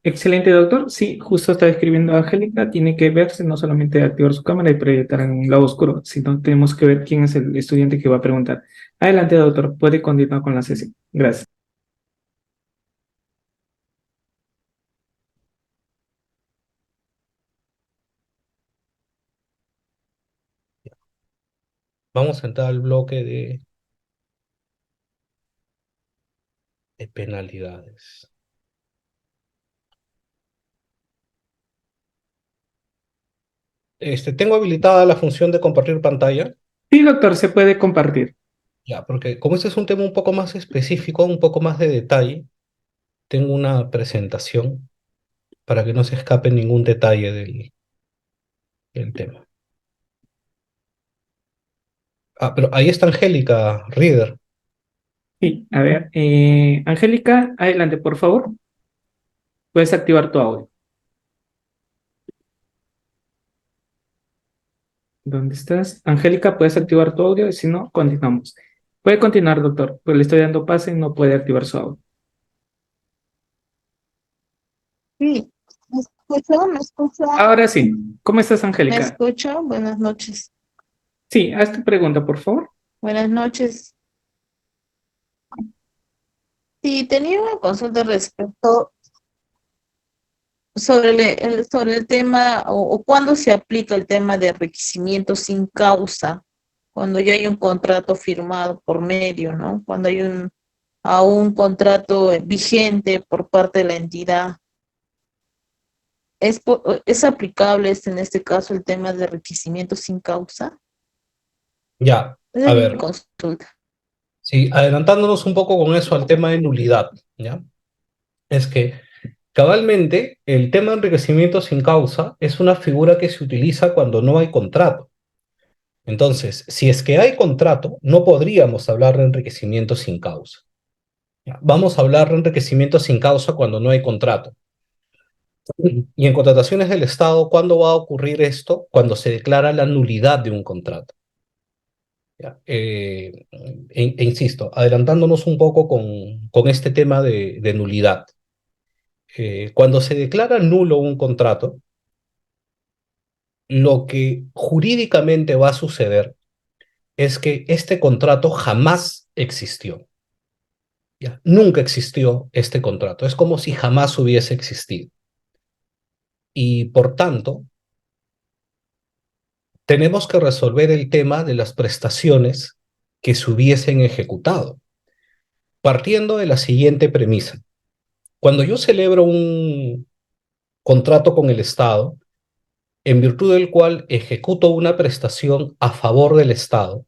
Excelente, doctor. Sí, justo estaba escribiendo Angélica. Tiene que verse, no solamente activar su cámara y proyectar en un lado oscuro, sino tenemos que ver quién es el estudiante que va a preguntar. Adelante, doctor. Puede continuar con la sesión. Gracias. Vamos a entrar al bloque de penalidades. Tengo habilitada la función de compartir pantalla, Sí, doctor, se puede compartir. ya, porque como este es un tema un poco más específico, un poco más de detalle, tengo una presentación para que no se escape ningún detalle del tema. Ah, pero ahí está Angélica Reader. Sí, a ver. Angélica, adelante, por favor. Puedes activar tu audio. ¿Dónde estás? Angélica, puedes activar tu audio y si no, continuamos. Puede continuar, doctor, pues le estoy dando pase y no puede activar su audio. Sí, ¿me escucho? ¿Me escucho? Ahora sí. ¿Cómo estás, ¿Me Angélica? escucho? Buenas noches. Sí, haz tu pregunta, por favor. Buenas noches. Sí, tenía una consulta respecto sobre sobre el tema o cuándo se aplica el tema de enriquecimiento sin causa, cuando ya hay un contrato firmado por medio, ¿no? Cuando hay un contrato vigente por parte de la entidad. ¿Es aplicable en este caso el tema de enriquecimiento sin causa? Ya, Esa a es mi ver, consulta. sí, adelantándonos un poco con eso al tema de nulidad, ¿ya? Es que cabalmente el tema de enriquecimiento sin causa es una figura que se utiliza cuando no hay contrato. Entonces, si es que hay contrato, no podríamos hablar de enriquecimiento sin causa. ¿Ya? Vamos a hablar de enriquecimiento sin causa cuando no hay contrato. Y en contrataciones del Estado, ¿cuándo va a ocurrir esto? Cuando se declara la nulidad de un contrato. ¿Ya? Insisto, adelantándonos un poco con este tema de nulidad. Cuando se declara nulo un contrato, lo que jurídicamente va a suceder es que este contrato jamás existió. ¿Ya? Nunca existió este contrato. Es como si jamás hubiese existido. Y por tanto, tenemos que resolver el tema de las prestaciones que se hubiesen ejecutado, partiendo de la siguiente premisa. Cuando yo celebro un contrato con el Estado, en virtud del cual ejecuto una prestación a favor del Estado,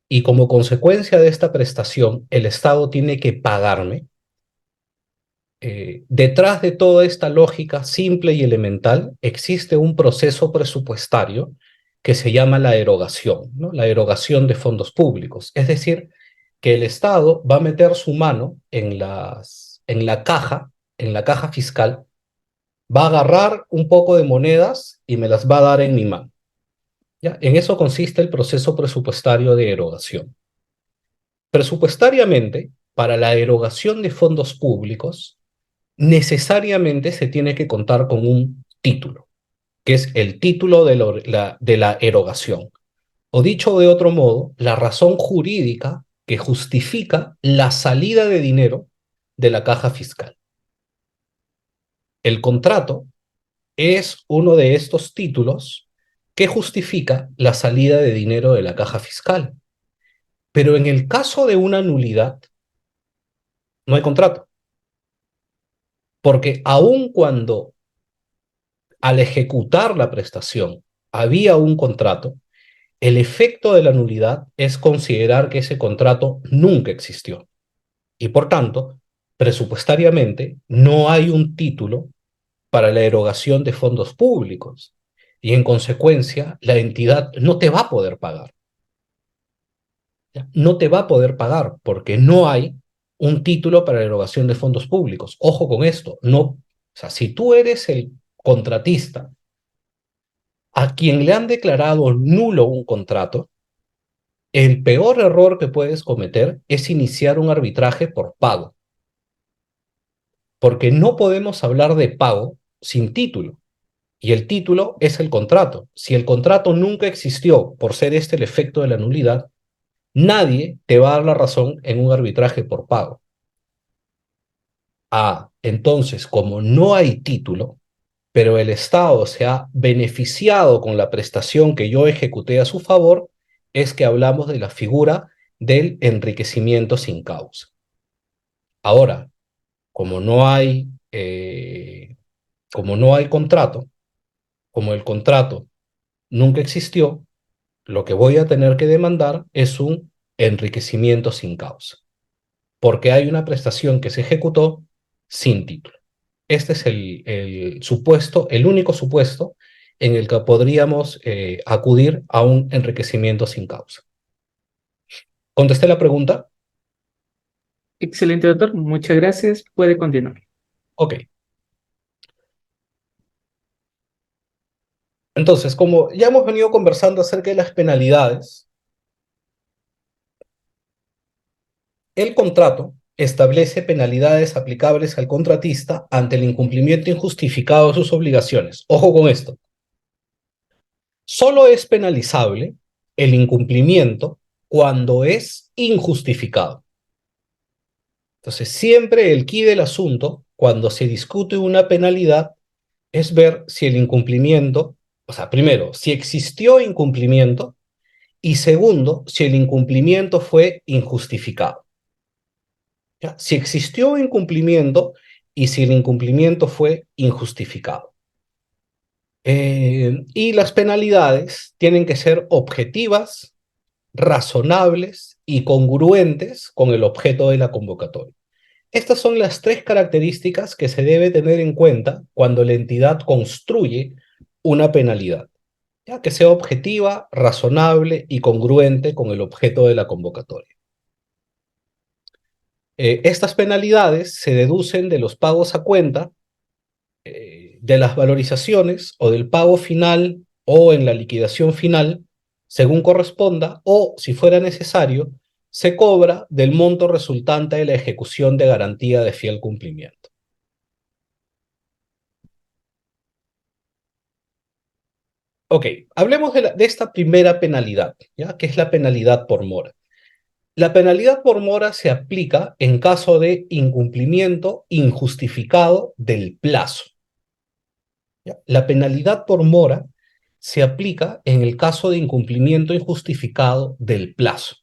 y como consecuencia de esta prestación, el Estado tiene que pagarme, detrás de toda esta lógica simple y elemental existe un proceso presupuestario que se llama la erogación, ¿no? La erogación de fondos públicos. Es decir, que el Estado va a meter su mano en la caja fiscal, va a agarrar un poco de monedas y me las va a dar en mi mano. ¿Ya? En eso consiste el proceso presupuestario de erogación. Presupuestariamente, para la erogación de fondos públicos, necesariamente se tiene que contar con un título, que es el título de la erogación. O dicho de otro modo, la razón jurídica que justifica la salida de dinero de la caja fiscal. El contrato es uno de estos títulos que justifica la salida de dinero de la caja fiscal. Pero en el caso de una nulidad, no hay contrato. Porque aun cuando al ejecutar la prestación había un contrato, el efecto de la nulidad es considerar que ese contrato nunca existió. Y por tanto, presupuestariamente, no hay un título para la erogación de fondos públicos. Y en consecuencia, la entidad no te va a poder pagar. No te va a poder pagar porque no hay un título para la erogación de fondos públicos. Ojo con esto, no, o sea, si tú eres el contratista a quien le han declarado nulo un contrato, el peor error que puedes cometer es iniciar un arbitraje por pago, porque no podemos hablar de pago sin título, y el título es el contrato. Si el contrato nunca existió por ser este el efecto de la nulidad, nadie te va a dar la razón en un arbitraje por pago. Entonces, como no hay título, pero el Estado se ha beneficiado con la prestación que yo ejecuté a su favor, es que hablamos de la figura del enriquecimiento sin causa. Ahora, como no hay, como no hay contrato, como el contrato nunca existió, lo que voy a tener que demandar es un enriquecimiento sin causa, porque hay una prestación que se ejecutó sin título. Este es el supuesto, el único supuesto en el que podríamos acudir a un enriquecimiento sin causa. ¿Contesté la pregunta? Excelente, doctor. Muchas gracias. Puede continuar. Ok. Entonces, como ya hemos venido conversando acerca de las penalidades, el contrato establece penalidades aplicables al contratista ante el incumplimiento injustificado de sus obligaciones. Ojo con esto. Solo es penalizable el incumplimiento cuando es injustificado. Entonces, siempre el quid del asunto, cuando se discute una penalidad, es ver si el incumplimiento, o sea, primero, si existió incumplimiento y segundo, si el incumplimiento fue injustificado. ¿Ya? Si existió incumplimiento y si el incumplimiento fue injustificado. Y las penalidades tienen que ser objetivas, razonables y congruentes con el objeto de la convocatoria. Estas son las tres características que se debe tener en cuenta cuando la entidad construye una penalidad, ya que sea objetiva, razonable y congruente con el objeto de la convocatoria. Estas penalidades se deducen de los pagos a cuenta, de las valorizaciones o del pago final o en la liquidación final, según corresponda, o, si fuera necesario, se cobra del monto resultante de la ejecución de garantía de fiel cumplimiento. Ok, hablemos de esta primera penalidad, ¿ya? Que es la penalidad por mora. La penalidad por mora se aplica en caso de incumplimiento injustificado del plazo. ¿Ya? La penalidad por mora se aplica en el caso de incumplimiento injustificado del plazo.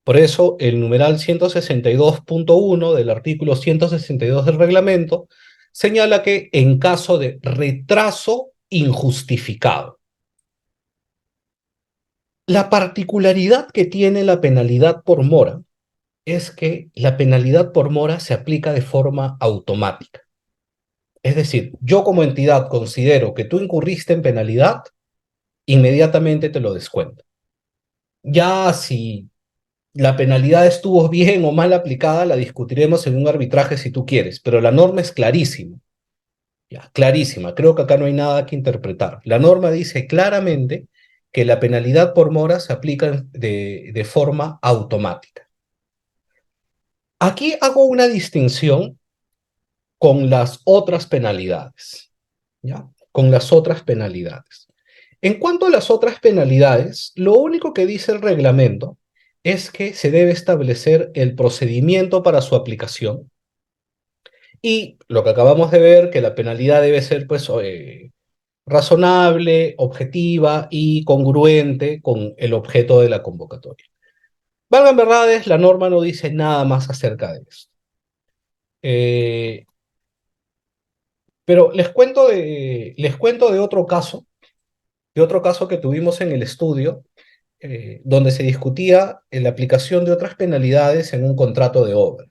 Por eso, el numeral 162.1 del artículo 162 del reglamento señala que en caso de retraso injustificado. La particularidad que tiene la penalidad por mora es que la penalidad por mora se aplica de forma automática. Es decir, yo como entidad considero que tú incurriste en penalidad, inmediatamente te lo descuento. Ya si la penalidad estuvo bien o mal aplicada, la discutiremos en un arbitraje si tú quieres, pero la norma es clarísima. Ya, clarísima, creo que acá no hay nada que interpretar. La norma dice claramente que la penalidad por mora se aplica de forma automática. Aquí hago una distinción con las otras penalidades, ¿ya? Con las otras penalidades. En cuanto a las otras penalidades, lo único que dice el reglamento es que se debe establecer el procedimiento para su aplicación y lo que acabamos de ver, que la penalidad debe ser pues razonable, objetiva y congruente con el objeto de la convocatoria. Valgan verdades, la norma no dice nada más acerca de esto. Eh, pero les cuento de otro caso que tuvimos en el estudio, donde se discutía la aplicación de otras penalidades en un contrato de obra.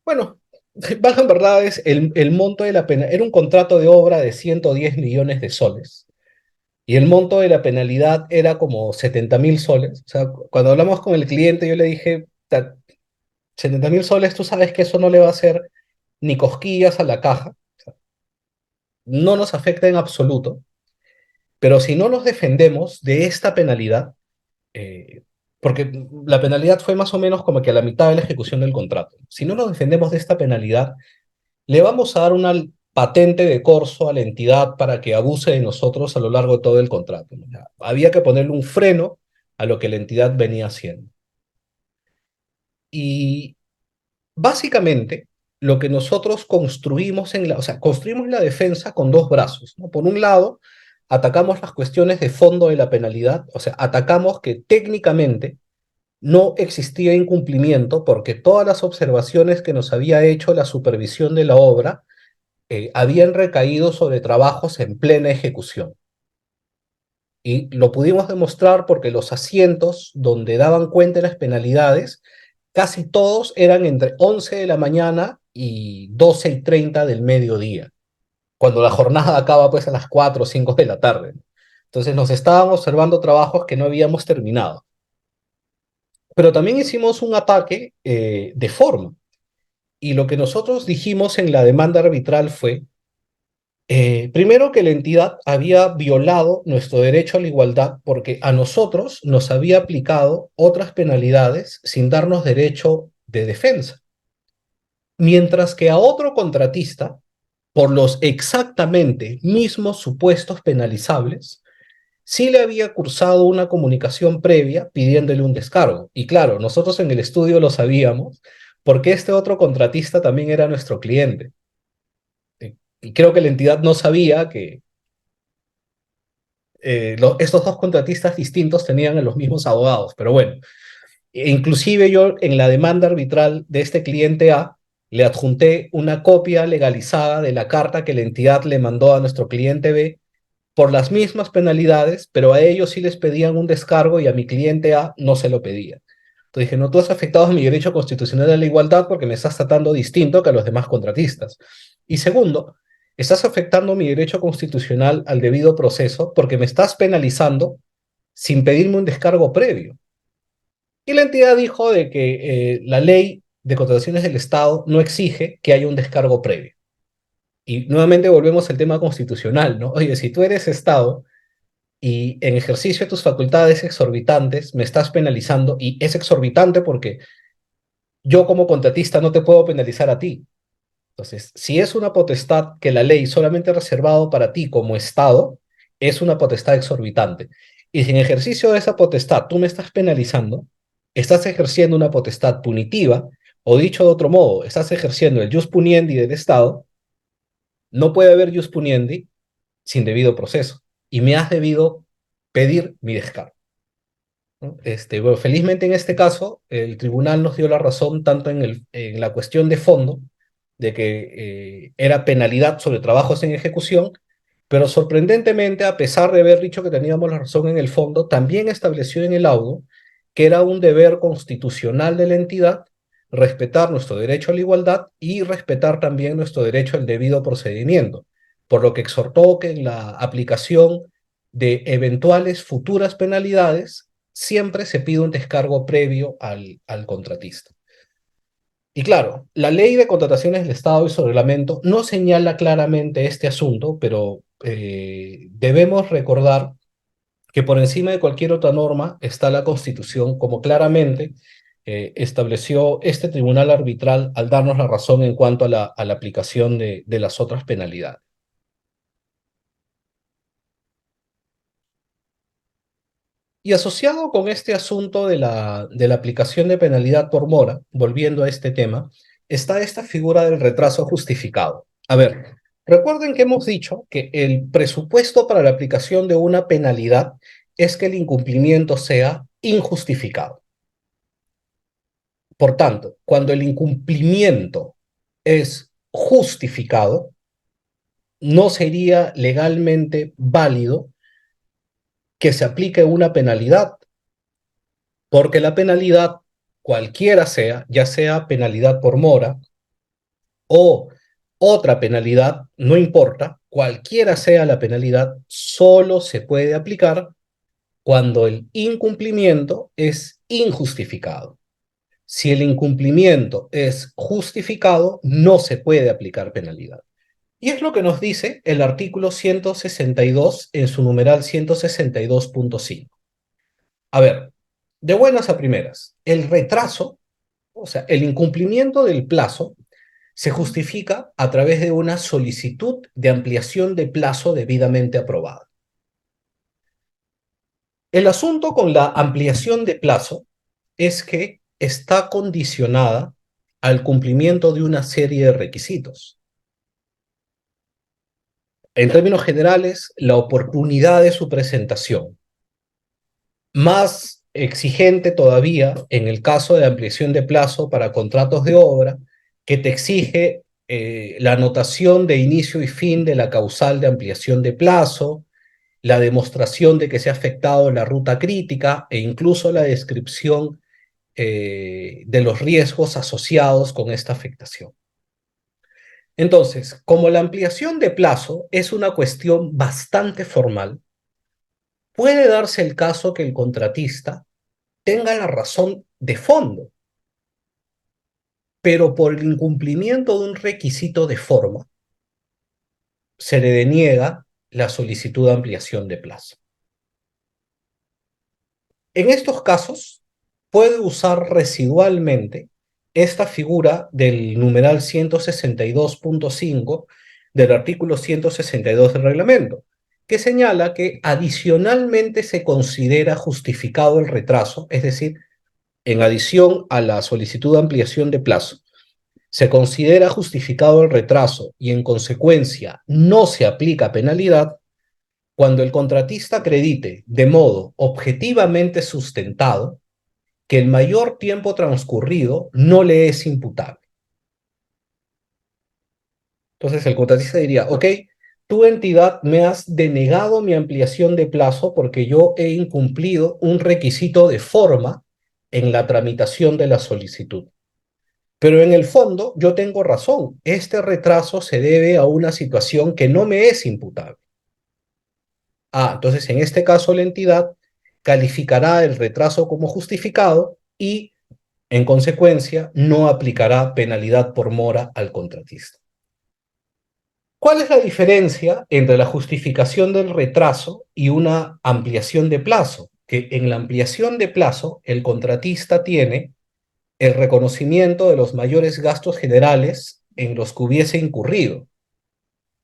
Bueno, valgan verdades, el monto de la pena era un contrato de obra de 110 millones de soles. Y el monto de la penalidad era como 70.000 soles. O sea, cuando hablamos con el cliente, yo le dije, 70.000 soles, tú sabes que eso no le va a hacer ni cosquillas a la caja. O sea, no nos afecta en absoluto. Pero si no nos defendemos de esta penalidad, eh, porque la penalidad fue más o menos como que a la mitad de la ejecución del contrato. Si no nos defendemos de esta penalidad, le vamos a dar una patente de corso a la entidad para que abuse de nosotros a lo largo de todo el contrato, ¿no? Había que ponerle un freno a lo que la entidad venía haciendo. Y básicamente, lo que nosotros construimos o sea, construimos la defensa con dos brazos, ¿no? Por un lado, atacamos las cuestiones de fondo de la penalidad, o sea, atacamos que técnicamente no existía incumplimiento porque todas las observaciones que nos había hecho la supervisión de la obra habían recaído sobre trabajos en plena ejecución. Y lo pudimos demostrar porque los asientos donde daban cuenta de las penalidades, casi todos eran entre 11 de la mañana y 12:30 del mediodía, cuando la jornada acaba pues a las 4 o 5 de la tarde. Entonces nos estaban observando trabajos que no habíamos terminado. Pero también hicimos un ataque de forma. Y lo que nosotros dijimos en la demanda arbitral fue, primero, que la entidad había violado nuestro derecho a la igualdad porque a nosotros nos había aplicado otras penalidades sin darnos derecho de defensa, mientras que a otro contratista, por los exactamente mismos supuestos penalizables, sí le había cursado una comunicación previa pidiéndole un descargo. Y claro, nosotros en el estudio lo sabíamos porque este otro contratista también era nuestro cliente. Y creo que la entidad no sabía que estos dos contratistas distintos tenían los mismos abogados, pero bueno, inclusive yo en la demanda arbitral de este cliente A le adjunté una copia legalizada de la carta que la entidad le mandó a nuestro cliente B por las mismas penalidades, pero a ellos sí les pedían un descargo y a mi cliente A no se lo pedía. Entonces dije, no, tú has afectado mi derecho constitucional a la igualdad porque me estás tratando distinto que a los demás contratistas. Y segundo, estás afectando mi derecho constitucional al debido proceso porque me estás penalizando sin pedirme un descargo previo. Y la entidad dijo de que la ley de contrataciones del Estado no exige que haya un descargo previo. Y nuevamente volvemos al tema constitucional, ¿no? Oye, si tú eres Estado y en ejercicio de tus facultades exorbitantes me estás penalizando, y es exorbitante porque yo como contratista no te puedo penalizar a ti. Entonces, si es una potestad que la ley solamente ha reservado para ti como Estado, es una potestad exorbitante. Y si en ejercicio de esa potestad tú me estás penalizando, estás ejerciendo una potestad punitiva, o dicho de otro modo, estás ejerciendo el jus puniendi del Estado. No puede haber jus puniendi sin debido proceso. Y me has debido pedir mi descargo, ¿no? Bueno, felizmente en este caso, el tribunal nos dio la razón tanto en la cuestión de fondo, de que era penalidad sobre trabajos en ejecución, pero sorprendentemente, a pesar de haber dicho que teníamos la razón en el fondo, también estableció en el laudo que era un deber constitucional de la entidad respetar nuestro derecho a la igualdad y respetar también nuestro derecho al debido procedimiento, por lo que exhortó que en la aplicación de eventuales futuras penalidades siempre se pide un descargo previo al contratista. Y claro, la ley de contrataciones del Estado y su reglamento no señala claramente este asunto, pero debemos recordar que por encima de cualquier otra norma está la Constitución, como claramente estableció este tribunal arbitral al darnos la razón en cuanto a la aplicación de las otras penalidades. Y asociado con este asunto de la aplicación de penalidad por mora, volviendo a este tema, está esta figura del retraso justificado. A ver, recuerden que hemos dicho que el presupuesto para la aplicación de una penalidad es que el incumplimiento sea injustificado. Por tanto, cuando el incumplimiento es justificado, no sería legalmente válido que se aplique una penalidad, porque la penalidad, cualquiera sea, ya sea penalidad por mora o otra penalidad, no importa, cualquiera sea la penalidad, solo se puede aplicar cuando el incumplimiento es injustificado. Si el incumplimiento es justificado, no se puede aplicar penalidad. Y es lo que nos dice el artículo 162 en su numeral 162.5. A ver, de buenas a primeras, el retraso, o sea, el incumplimiento del plazo, se justifica a través de una solicitud de ampliación de plazo debidamente aprobada. El asunto con la ampliación de plazo es que está condicionada al cumplimiento de una serie de requisitos. En términos generales, la oportunidad de su presentación. Más exigente todavía en el caso de ampliación de plazo para contratos de obra, que te exige la anotación de inicio y fin de la causal de ampliación de plazo, la demostración de que se ha afectado la ruta crítica e incluso la descripción de los riesgos asociados con esta afectación. Entonces, como la ampliación de plazo es una cuestión bastante formal, puede darse el caso que el contratista tenga la razón de fondo, pero por el incumplimiento de un requisito de forma, se le deniega la solicitud de ampliación de plazo. En estos casos, puede usar residualmente esta figura del numeral 162.5 del artículo 162 del reglamento, que señala que adicionalmente se considera justificado el retraso, es decir, en adición a la solicitud de ampliación de plazo, se considera justificado el retraso y en consecuencia no se aplica penalidad cuando el contratista acredite de modo objetivamente sustentado que el mayor tiempo transcurrido no le es imputable. Entonces el contratista diría, ok, tu entidad me has denegado mi ampliación de plazo porque yo he incumplido un requisito de forma en la tramitación de la solicitud. Pero en el fondo yo tengo razón, este retraso se debe a una situación que no me es imputable. Entonces en este caso la entidad calificará el retraso como justificado y en consecuencia no aplicará penalidad por mora al contratista. ¿Cuál es la diferencia entre la justificación del retraso y una ampliación de plazo? Que en la ampliación de plazo el contratista tiene el reconocimiento de los mayores gastos generales en los que hubiese incurrido.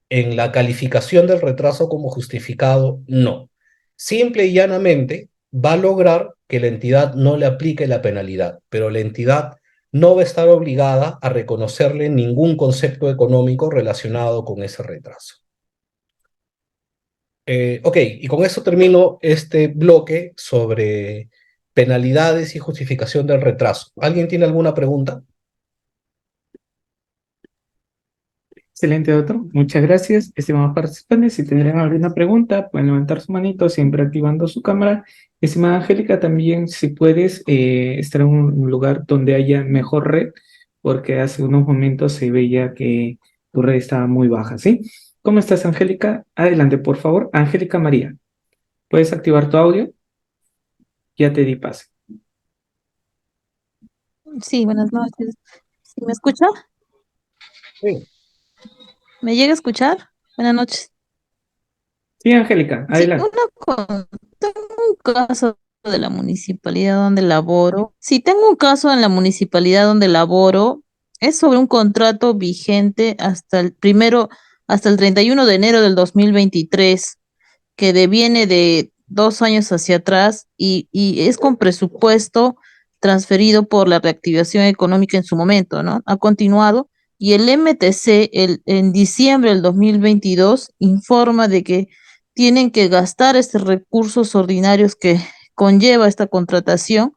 En la calificación del retraso como justificado, no. Simple y llanamente va a lograr que la entidad no le aplique la penalidad, pero la entidad no va a estar obligada a reconocerle ningún concepto económico relacionado con ese retraso. Ok, y con eso termino este bloque sobre penalidades y justificación del retraso. ¿Alguien tiene alguna pregunta? Excelente, doctor. Muchas gracias. Estimados participantes, si tendrían alguna pregunta, pueden levantar su manito siempre activando su cámara. Estimada Angélica, también si puedes estar en un lugar donde haya mejor red, porque hace unos momentos se veía que tu red estaba muy baja, ¿sí? ¿Cómo estás, Angélica? Adelante, por favor. Angélica María, ¿puedes activar tu audio? Ya te di pase. Sí, buenas noches. ¿Sí me escucha? Sí. ¿Me llega a escuchar? Buenas noches. Sí, Angélica, Sí, adelante. tengo un caso de la municipalidad donde laboro. Si tengo un caso en la municipalidad donde laboro, es sobre un contrato vigente hasta el 31 de enero del 2023, que deviene de 2 años hacia atrás y es con presupuesto transferido por la reactivación económica en su momento, ¿no? Ha continuado y el MTC en diciembre del 2022 informa de que tienen que gastar estos recursos ordinarios que conlleva esta contratación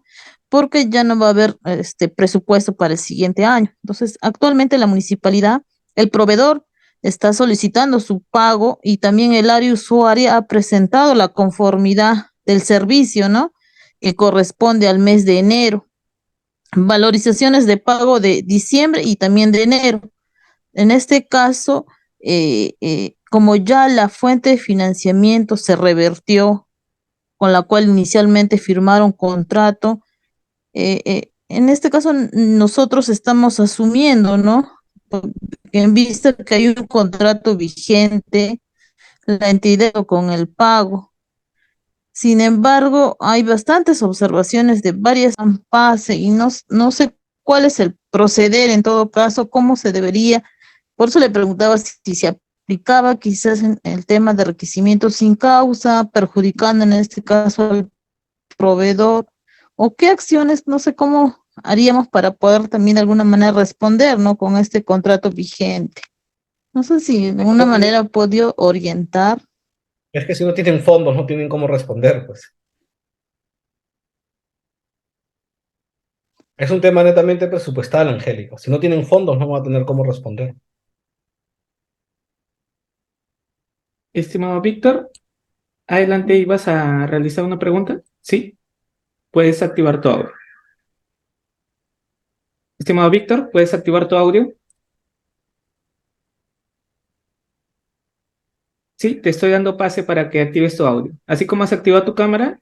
porque ya no va a haber este presupuesto para el siguiente año. Entonces, actualmente la municipalidad, el proveedor está solicitando su pago y también el área usuaria ha presentado la conformidad del servicio, ¿no? Que corresponde al mes de enero. Valorizaciones de pago de diciembre y también de enero. En este caso, como ya la fuente de financiamiento se revertió, con la cual inicialmente firmaron contrato, en este caso nosotros estamos asumiendo, ¿no? En vista de que hay un contrato vigente, la entidad con el pago. Sin embargo, hay bastantes observaciones de varias pase y no sé cuál es el proceder en todo caso, cómo se debería. Por eso le preguntaba si se aplicaba quizás en el tema de requisimiento sin causa, perjudicando en este caso al proveedor, o qué acciones, no sé cómo haríamos para poder también de alguna manera responder, ¿no? Con este contrato vigente. No sé si de alguna manera ha podido orientar. Es que si no tienen fondos, no tienen cómo responder, pues. Es un tema netamente presupuestal, Angélica. Si no tienen fondos, no van a tener cómo responder. Estimado Víctor, adelante, ¿ibas a realizar una pregunta? Sí, puedes activar tu audio. Estimado Víctor, ¿puedes activar tu audio? Sí, te estoy dando pase para que actives tu audio. Así como has activado tu cámara,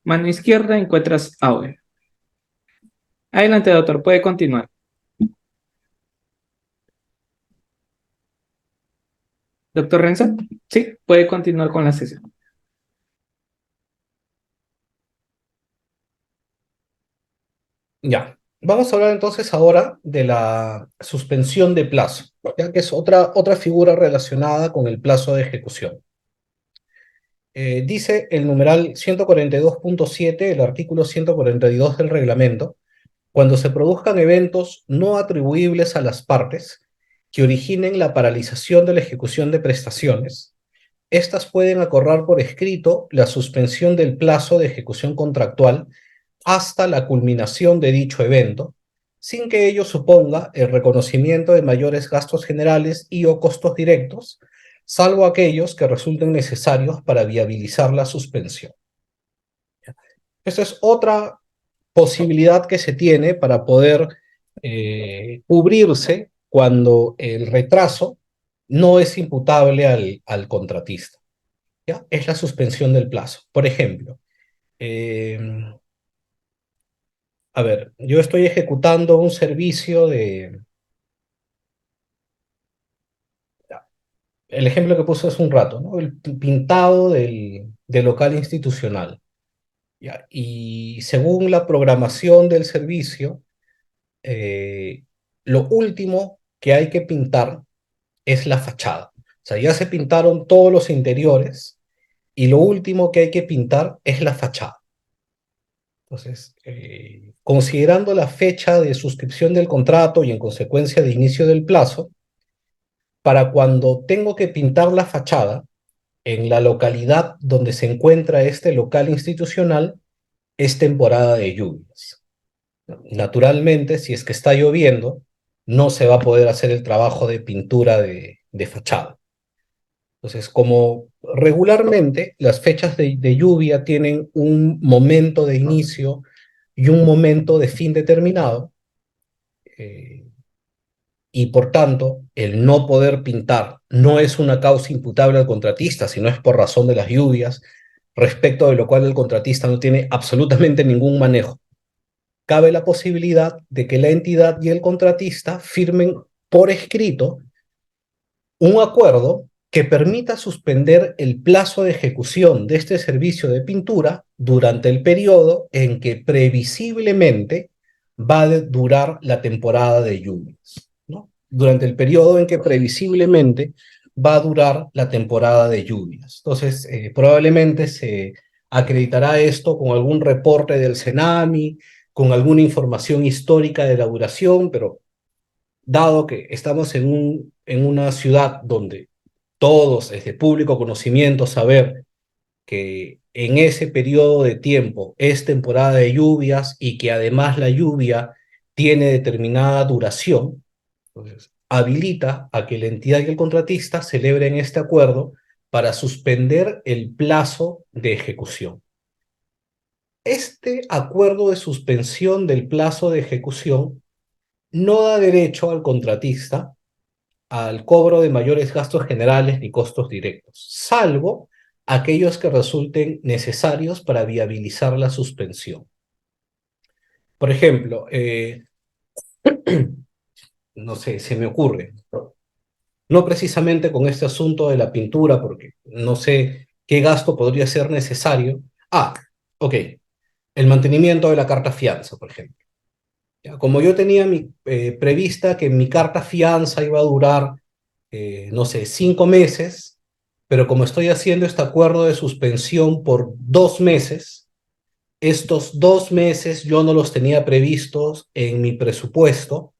mano izquierda encuentras audio. Adelante, doctor, puede continuar. Doctor Renza, sí, puede continuar con la sesión. Ya. Vamos a hablar entonces ahora de la suspensión de plazo, ya que es otra figura relacionada con el plazo de ejecución. Dice el numeral 142.7 del artículo 142 del reglamento: cuando se produzcan eventos no atribuibles a las partes que originen la paralización de la ejecución de prestaciones, estas pueden acordar por escrito la suspensión del plazo de ejecución contractual hasta la culminación de dicho evento, sin que ello suponga el reconocimiento de mayores gastos generales y o costos directos, salvo aquellos que resulten necesarios para viabilizar la suspensión. Esta es otra posibilidad que se tiene para poder cubrirse cuando el retraso no es imputable al contratista. ¿Ya? Es la suspensión del plazo. Por ejemplo, eh, a ver, yo estoy ejecutando un servicio el ejemplo que puse hace un rato, ¿no? El pintado del local institucional. ¿Ya? Y según la programación del servicio, eh, lo último que hay que pintar es la fachada. O sea, ya se pintaron todos los interiores y lo último que hay que pintar es la fachada. Entonces, considerando la fecha de suscripción del contrato y en consecuencia de inicio del plazo, para cuando tengo que pintar la fachada en la localidad donde se encuentra este local institucional, es temporada de lluvias. Naturalmente, si es que está lloviendo, no se va a poder hacer el trabajo de pintura de fachada. Entonces, como regularmente las fechas de lluvia tienen un momento de inicio y un momento de fin determinado, eh, y por tanto el no poder pintar no es una causa imputable al contratista, sino es por razón de las lluvias, respecto de lo cual el contratista no tiene absolutamente ningún manejo. Cabe la posibilidad de que la entidad y el contratista firmen por escrito un acuerdo que permita suspender el plazo de ejecución de este servicio de pintura durante el periodo en que previsiblemente va a durar la temporada de lluvias, ¿no? Durante el periodo en que previsiblemente va a durar la temporada de lluvias. Entonces, probablemente se acreditará esto con algún reporte del Cenami, con alguna información histórica de la duración, pero dado que estamos en una ciudad donde todos es de público conocimiento saber que en ese periodo de tiempo es temporada de lluvias y que además la lluvia tiene determinada duración, entonces habilita a que la entidad y el contratista celebren este acuerdo para suspender el plazo de ejecución. Este acuerdo de suspensión del plazo de ejecución no da derecho al contratista al cobro de mayores gastos generales ni costos directos, salvo aquellos que resulten necesarios para viabilizar la suspensión. Por ejemplo, no sé, se me ocurre, no precisamente con este asunto de la pintura, porque no sé qué gasto podría ser necesario. Ah, ok, el mantenimiento de la carta fianza, por ejemplo. Ya, como yo tenía prevista que mi carta fianza iba a durar, no sé, 5 meses, pero como estoy haciendo este acuerdo de suspensión por 2 meses, estos 2 meses yo no los tenía previstos en mi presupuesto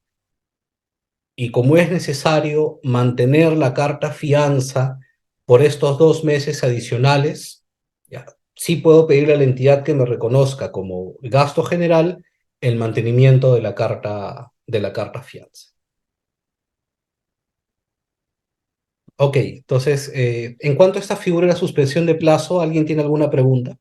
y como es necesario mantener la carta fianza por estos 2 meses adicionales, ya, sí puedo pedirle a la entidad que me reconozca como gasto general el mantenimiento de la carta fianza. Ok, entonces, en cuanto a esta figura de la suspensión de plazo, ¿alguien tiene alguna pregunta?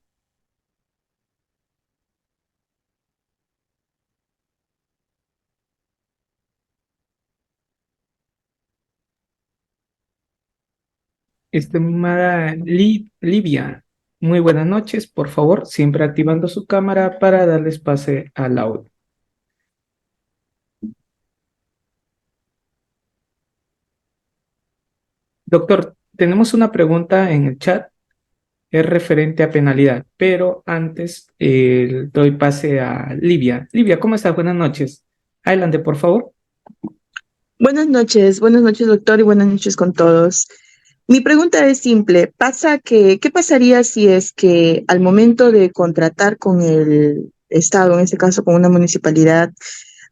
Estimada Livia, muy buenas noches. Por favor, siempre activando su cámara para darles pase al audio. Doctor, tenemos una pregunta en el chat, es referente a penalidad, pero antes doy pase a Livia. Livia, ¿cómo estás? Buenas noches. Adelante, por favor. Buenas noches, doctor, y buenas noches con todos. Mi pregunta es simple. ¿Qué pasaría si es que al momento de contratar con el Estado, en este caso con una municipalidad,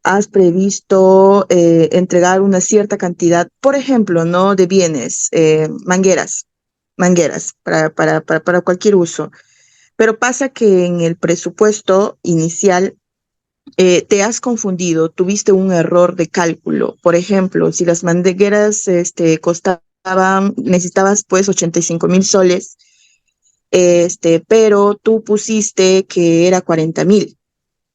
has previsto entregar una cierta cantidad, por ejemplo, ¿no? De bienes, mangueras para cualquier uso? Pero pasa que en el presupuesto inicial te has confundido, tuviste un error de cálculo. Por ejemplo, si las mangueras necesitabas pues 85,000 soles, pero tú pusiste que era 40,000.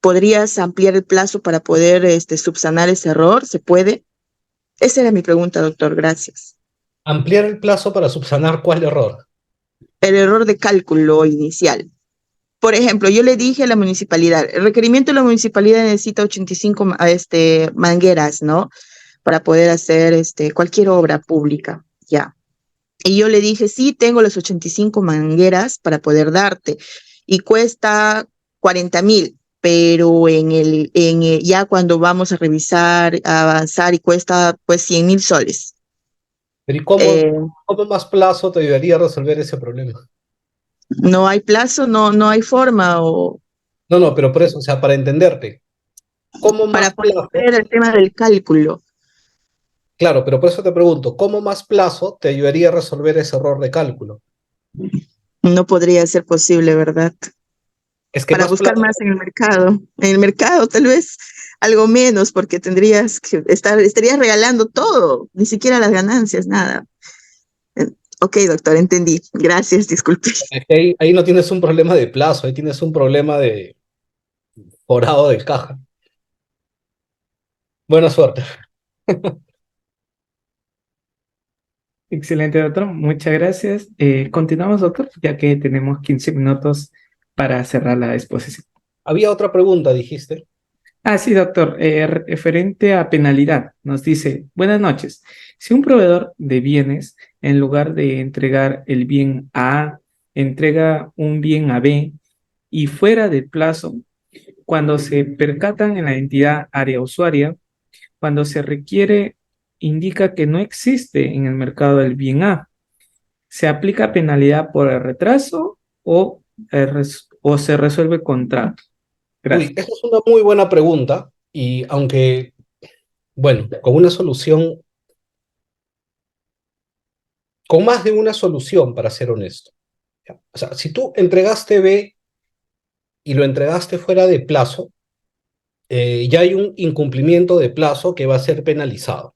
¿Podrías ampliar el plazo para poder subsanar ese error? ¿Se puede? Esa era mi pregunta, doctor. Gracias. Ampliar el plazo para subsanar cuál error. El error de cálculo inicial. Por ejemplo, yo le dije a la municipalidad, el requerimiento de la municipalidad necesita 85 mangueras, ¿no? Para poder hacer cualquier obra pública, ya. Y yo le dije, sí, tengo las 85 mangueras para poder darte. Y cuesta 40,000, pero ya cuando vamos a revisar, a avanzar, y cuesta pues 100,000 soles. Pero ¿y Eh, cómo más plazo te ayudaría a resolver ese problema? no hay plazo, no hay forma, o No, pero por eso, o sea, para entenderte, ¿cómo para más poder plazo? ver el tema del cálculo. Claro, pero por eso te pregunto, ¿cómo más plazo te ayudaría a resolver ese error de cálculo? No podría ser posible, ¿verdad? Es que Para más buscar plazo, más en el mercado. En el mercado tal vez algo menos, porque estarías regalando todo, ni siquiera las ganancias, nada. Eh, Ok, doctor, entendí. Gracias, disculpe. es que ahí no tienes un problema de plazo, ahí tienes un problema de forado de caja. Buena suerte. Excelente, doctor. Muchas gracias. Continuamos, doctor, ya que tenemos 15 minutos para cerrar la exposición. Había otra pregunta, dijiste. Ah, sí, doctor. Referente a penalidad, nos dice, buenas noches. Si un proveedor de bienes, en lugar de entregar el bien a entrega un bien a B y fuera del plazo, cuando se percatan en la entidad área usuaria, cuando se requiere, indica que no existe en el mercado el bien A. ¿Se aplica penalidad por el retraso o se resuelve contrato? Uy, Gracias. esa es una muy buena pregunta y aunque, bueno, con más de una solución, para ser honesto. ¿Ya? O sea, si tú entregaste B y lo entregaste fuera de plazo, ya hay un incumplimiento de plazo que va a ser penalizado.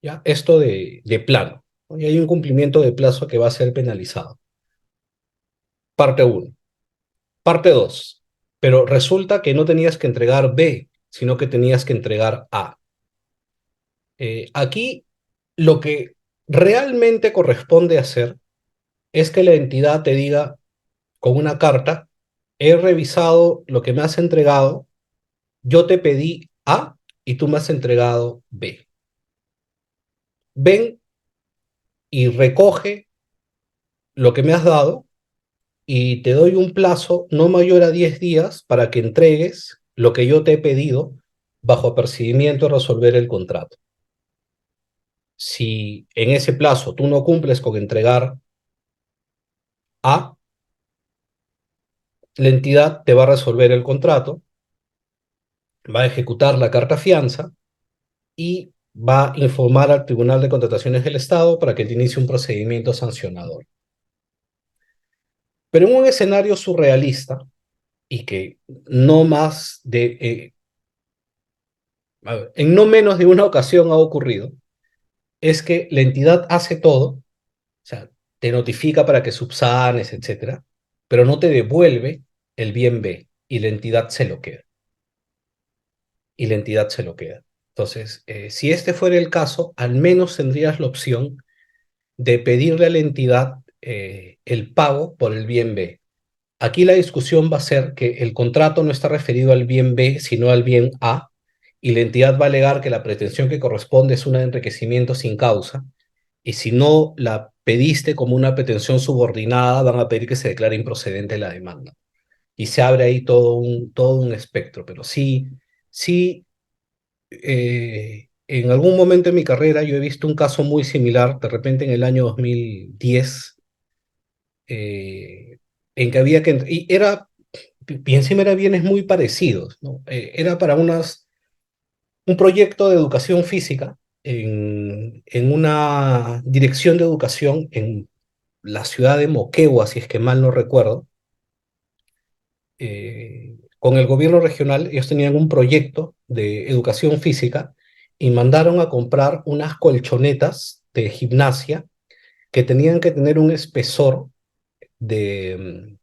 ¿Ya? Esto de plano, ¿no? Y hay un cumplimiento de plazo que va a ser penalizado. Parte uno. Parte 2. Pero resulta que no tenías que entregar B, sino que tenías que entregar A. Aquí lo que realmente corresponde hacer es que la entidad te diga con una carta, he revisado lo que me has entregado, yo te pedí A y tú me has entregado B. Ven y recoge lo que me has dado y te doy un plazo no mayor a 10 días para que entregues lo que yo te he pedido bajo apercibimiento de resolver el contrato. Si en ese plazo tú no cumples con entregar A, la entidad te va a resolver el contrato, va a ejecutar la carta fianza y va a informar al Tribunal de Contrataciones del Estado para que te inicie un procedimiento sancionador. Pero en un escenario surrealista y que no más de, en no menos de una ocasión ha ocurrido, es que la entidad hace todo, o sea, te notifica para que subsanes, etcétera, pero no te devuelve el bien B y la entidad se lo queda. Y la entidad se lo queda. Entonces, si este fuera el caso, al menos tendrías la opción de pedirle a la entidad el pago por el bien B. Aquí la discusión va a ser que el contrato no está referido al bien B, sino al bien A, y la entidad va a alegar que la pretensión que corresponde es un enriquecimiento sin causa, y si no la pediste como una pretensión subordinada, van a pedir que se declare improcedente la demanda. Y se abre ahí todo un espectro, pero sí, en algún momento de mi carrera yo he visto un caso muy similar, de repente en el año 2010, en que había que, y y encima era bienes muy parecidos, ¿no? Era para un proyecto de educación física en una dirección de educación en la ciudad de Moquegua, si es que mal no recuerdo, con el gobierno regional. Ellos tenían un proyecto de educación física y mandaron a comprar unas colchonetas de gimnasia que tenían que tener un espesor de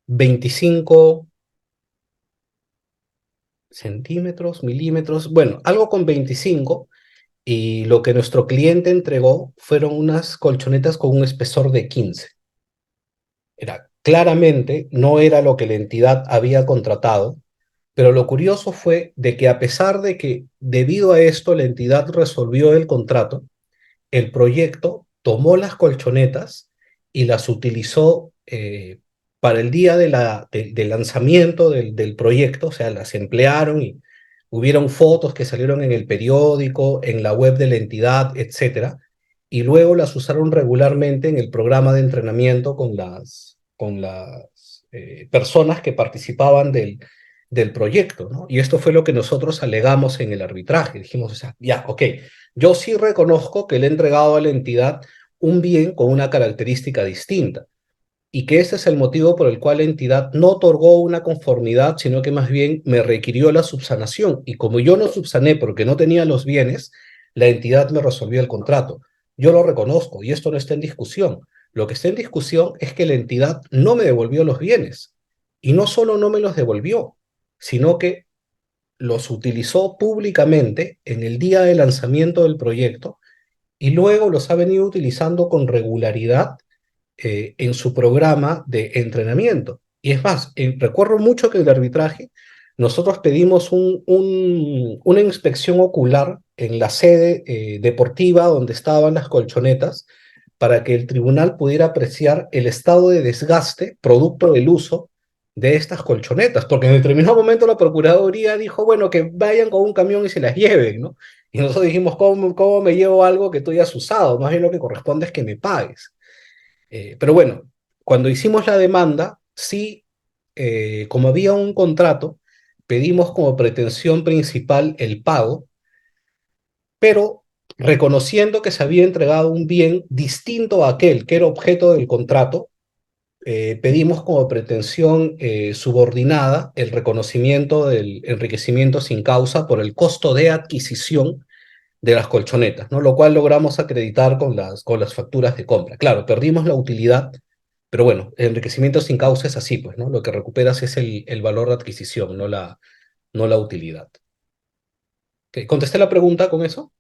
25 centímetros, milímetros, bueno, algo con 25, y lo que nuestro cliente entregó fueron unas colchonetas con un espesor de 15. Claramente no era lo que la entidad había contratado, pero lo curioso fue de que a pesar de que debido a esto la entidad resolvió el contrato, el proyecto tomó las colchonetas y las utilizó para el día del lanzamiento del proyecto, o sea, las emplearon y hubieron fotos que salieron en el periódico, en la web de la entidad, etcétera, y luego las usaron regularmente en el programa de entrenamiento con las personas que participaban del proyecto, ¿no? Y esto fue lo que nosotros alegamos en el arbitraje. Dijimos, o sea, ya, ok, yo sí reconozco que le he entregado a la entidad un bien con una característica distinta y que este es el motivo por el cual la entidad no otorgó una conformidad, sino que más bien me requirió la subsanación. Y como yo no subsané porque no tenía los bienes, la entidad me resolvió el contrato. Yo lo reconozco y esto no está en discusión. Lo que está en discusión es que la entidad no me devolvió los bienes. Y no solo no me los devolvió, sino que los utilizó públicamente en el día de lanzamiento del proyecto y luego los ha venido utilizando con regularidad en su programa de entrenamiento. Y es más, recuerdo mucho que el arbitraje nosotros pedimos una inspección ocular en la sede deportiva donde estaban las colchonetas para que el tribunal pudiera apreciar el estado de desgaste producto del uso de estas colchonetas, porque en determinado momento la Procuraduría dijo, bueno, que vayan con un camión y se las lleven, ¿no? Y nosotros dijimos, ¿cómo me llevo algo que tú ya has usado? Más bien lo que corresponde es que me pagues. Pero bueno, cuando hicimos la demanda, sí, como había un contrato, pedimos como pretensión principal el pago, pero reconociendo que se había entregado un bien distinto a aquel que era objeto del contrato, pedimos como pretensión subordinada el reconocimiento del enriquecimiento sin causa por el costo de adquisición de las colchonetas, ¿no? Lo cual logramos acreditar con las facturas de compra. Claro, perdimos la utilidad, pero bueno, el enriquecimiento sin causa es así, pues, ¿no? Lo que recuperas es el valor de adquisición, no la utilidad. ¿Contesté la pregunta con eso?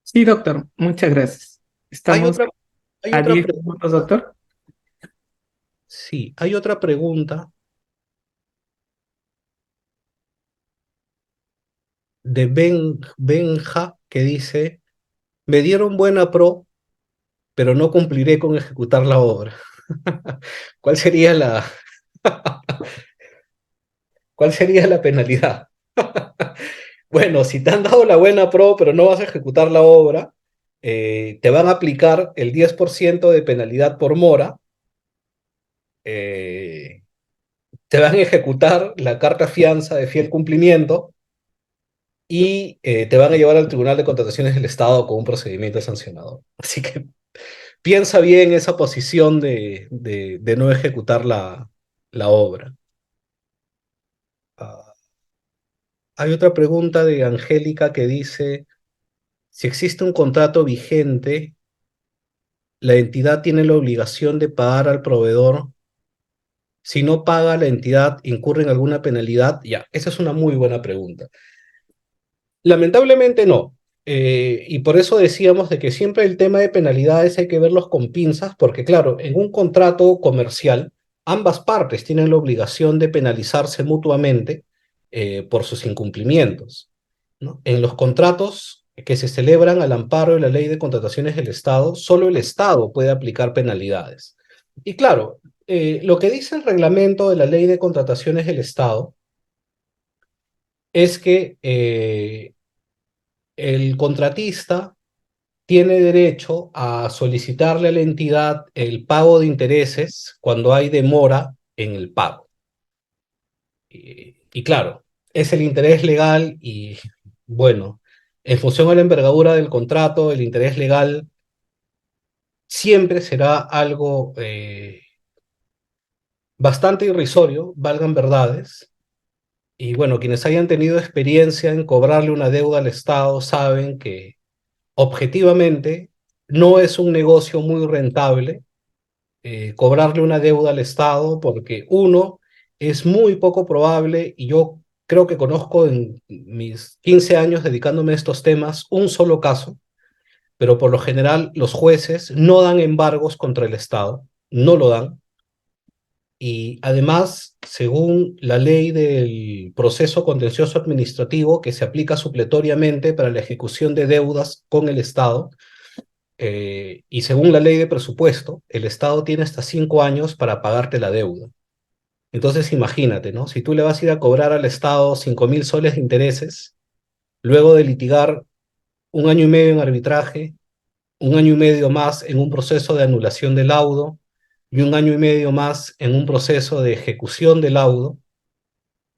Sí, doctor, muchas gracias. Hay Estamos otra, hay a otra 10 minutos, pregunta. doctor. Sí, hay otra pregunta de Benja que dice, me dieron buena pro, pero no cumpliré con ejecutar la obra. ¿Cuál sería cuál sería la penalidad? Bueno, si te han dado la buena pro, pero no vas a ejecutar la obra, te van a aplicar el 10% de penalidad por mora, eh, te van a ejecutar la carta fianza de fiel cumplimiento y te van a llevar al Tribunal de Contrataciones del Estado con un procedimiento sancionador. Así que piensa bien esa posición de no ejecutar la obra. Ah, hay otra pregunta de Angélica que dice, si existe un contrato vigente, la entidad tiene la obligación de pagar al proveedor. Si no paga, la entidad incurre en alguna penalidad. Ya, esa es una muy buena pregunta. Lamentablemente no. Y por eso decíamos de que siempre el tema de penalidades hay que verlos con pinzas, porque claro, en un contrato comercial, ambas partes tienen la obligación de penalizarse mutuamente por sus incumplimientos, ¿no? En los contratos que se celebran al amparo de la Ley de Contrataciones del Estado, solo el Estado puede aplicar penalidades. Y claro, lo que dice el reglamento de la Ley de Contrataciones del Estado es que el contratista tiene derecho a solicitarle a la entidad el pago de intereses cuando hay demora en el pago. Y claro, es el interés legal y bueno, en función a la envergadura del contrato, el interés legal siempre será algo bastante irrisorio, valgan verdades. Y bueno, quienes hayan tenido experiencia en cobrarle una deuda al Estado saben que objetivamente no es un negocio muy rentable cobrarle una deuda al Estado porque uno, es muy poco probable, y yo creo que conozco en mis 15 años dedicándome a estos temas un solo caso, pero por lo general los jueces no dan embargos contra el Estado, no lo dan, y además, según la ley del proceso contencioso administrativo que se aplica supletoriamente para la ejecución de deudas con el Estado, y según la ley de presupuesto, el Estado tiene hasta 5 años para pagarte la deuda. Entonces imagínate, ¿no? Si tú le vas a ir a cobrar al Estado 5.000 soles de intereses, luego de litigar 1 año y medio en arbitraje, 1 año y medio más en un proceso de anulación del laudo y 1 año y medio más en un proceso de ejecución del laudo,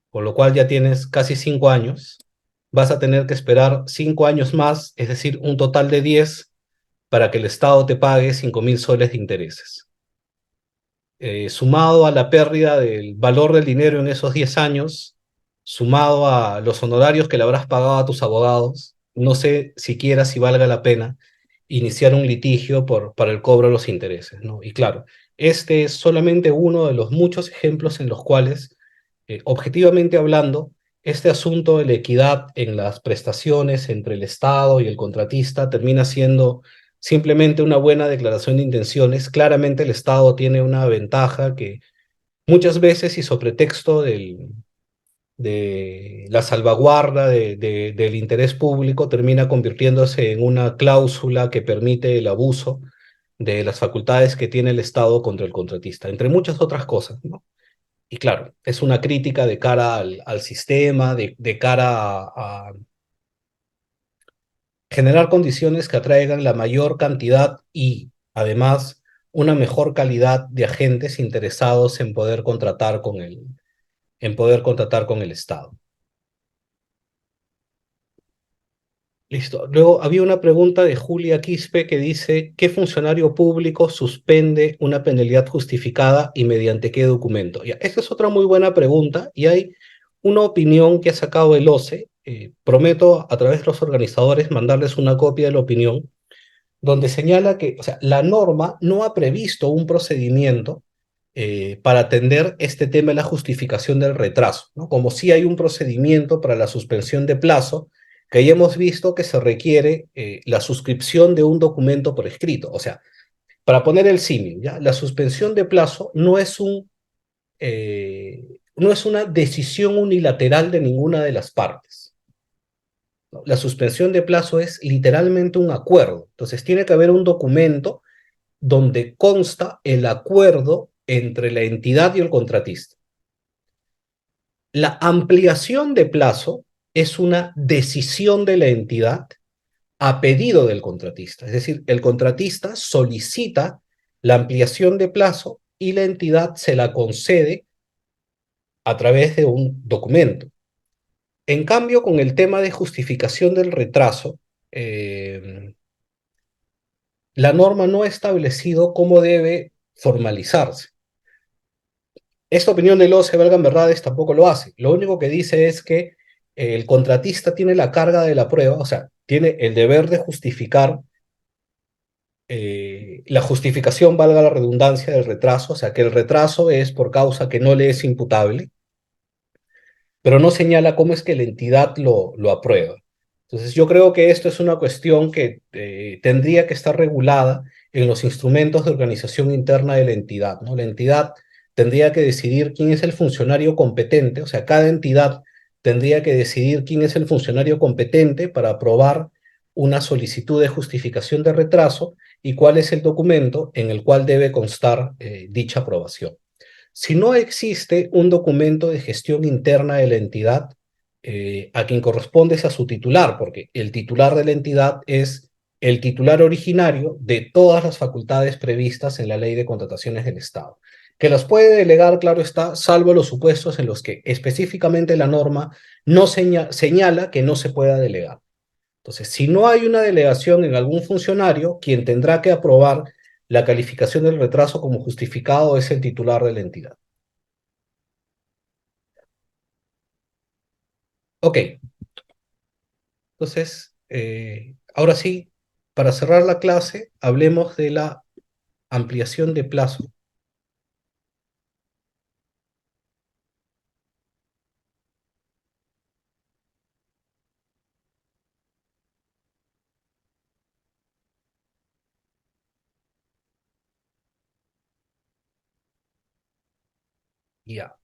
con lo cual ya tienes casi 5 años, vas a tener que esperar 5 años más, es decir, un total de 10 para que el Estado te pague 5.000 soles de intereses. Sumado a la pérdida del valor del dinero en esos 10 años, sumado a los honorarios que le habrás pagado a tus abogados, no sé siquiera si valga la pena iniciar un litigio para el cobro de los intereses, ¿no? Y claro, este es solamente uno de los muchos ejemplos en los cuales, objetivamente hablando, este asunto de la equidad en las prestaciones entre el Estado y el contratista termina siendo simplemente una buena declaración de intenciones. Claramente el Estado tiene una ventaja que muchas veces y sobre pretexto de la salvaguarda del interés público termina convirtiéndose en una cláusula que permite el abuso de las facultades que tiene el Estado contra el contratista, entre muchas otras cosas, ¿no? Y claro, es una crítica de cara al sistema, de cara a generar condiciones que atraigan la mayor cantidad y, además, una mejor calidad de agentes interesados en poder contratar en poder contratar con el Estado. Listo. Luego había una pregunta de Julia Quispe que dice, ¿qué funcionario público suspende una penalidad justificada y mediante qué documento? Ya, esta es otra muy buena pregunta y hay una opinión que ha sacado el OCE. Prometo a través de los organizadores mandarles una copia de la opinión, donde señala que, o sea, la norma no ha previsto un procedimiento para atender este tema de la justificación del retraso, ¿no? Como si hay un procedimiento para la suspensión de plazo, que ya hemos visto que se requiere la suscripción de un documento por escrito. O sea, para poner el símil, ¿ya? La suspensión de plazo no es una decisión unilateral de ninguna de las partes, ¿no? La suspensión de plazo es literalmente un acuerdo. Entonces, tiene que haber un documento donde consta el acuerdo entre la entidad y el contratista. La ampliación de plazo es una decisión de la entidad a pedido del contratista. Es decir, el contratista solicita la ampliación de plazo y la entidad se la concede a través de un documento. En cambio, con el tema de justificación del retraso, la norma no ha establecido cómo debe formalizarse. Esta opinión del OCE, valgan verdades, tampoco lo hace. Lo único que dice es que el contratista tiene la carga de la prueba, o sea, tiene el deber de justificar la justificación, valga la redundancia, del retraso, o sea, que el retraso es por causa que no le es imputable, pero no señala cómo es que la entidad lo aprueba. Entonces, yo creo que esto es una cuestión que tendría que estar regulada en los instrumentos de organización interna de la entidad, ¿no? La entidad tendría que decidir quién es el funcionario competente, o sea, cada entidad tendría que decidir quién es el funcionario competente para aprobar una solicitud de justificación de retraso y cuál es el documento en el cual debe constar dicha aprobación. Si no existe un documento de gestión interna de la entidad, a quien corresponde es a su titular, porque el titular de la entidad es el titular originario de todas las facultades previstas en la Ley de Contrataciones del Estado, que las puede delegar, claro está, salvo los supuestos en los que específicamente la norma no señala que no se pueda delegar. Entonces, si no hay una delegación en algún funcionario, quien tendrá que aprobar la calificación del retraso como justificado es el titular de la entidad. Ok, entonces, ahora sí, para cerrar la clase, hablemos de la ampliación de plazo. Ya.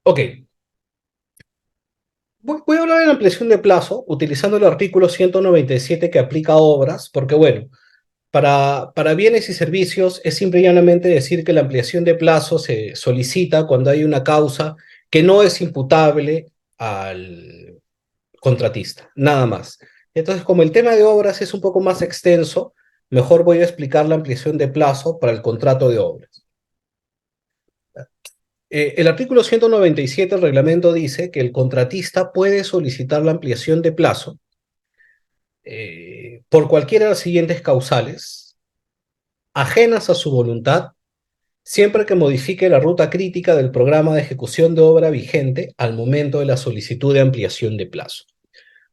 Ok, voy a hablar de la ampliación de plazo utilizando el artículo 197 que aplica a obras, porque bueno, para bienes y servicios es simple y llanamente decir que la ampliación de plazo se solicita cuando hay una causa que no es imputable al contratista, nada más. Entonces, como el tema de obras es un poco más extenso, mejor voy a explicar la ampliación de plazo para el contrato de obras. El artículo 197 del reglamento dice que el contratista puede solicitar la ampliación de plazo por cualquiera de las siguientes causales, ajenas a su voluntad, siempre que modifique la ruta crítica del programa de ejecución de obra vigente al momento de la solicitud de ampliación de plazo.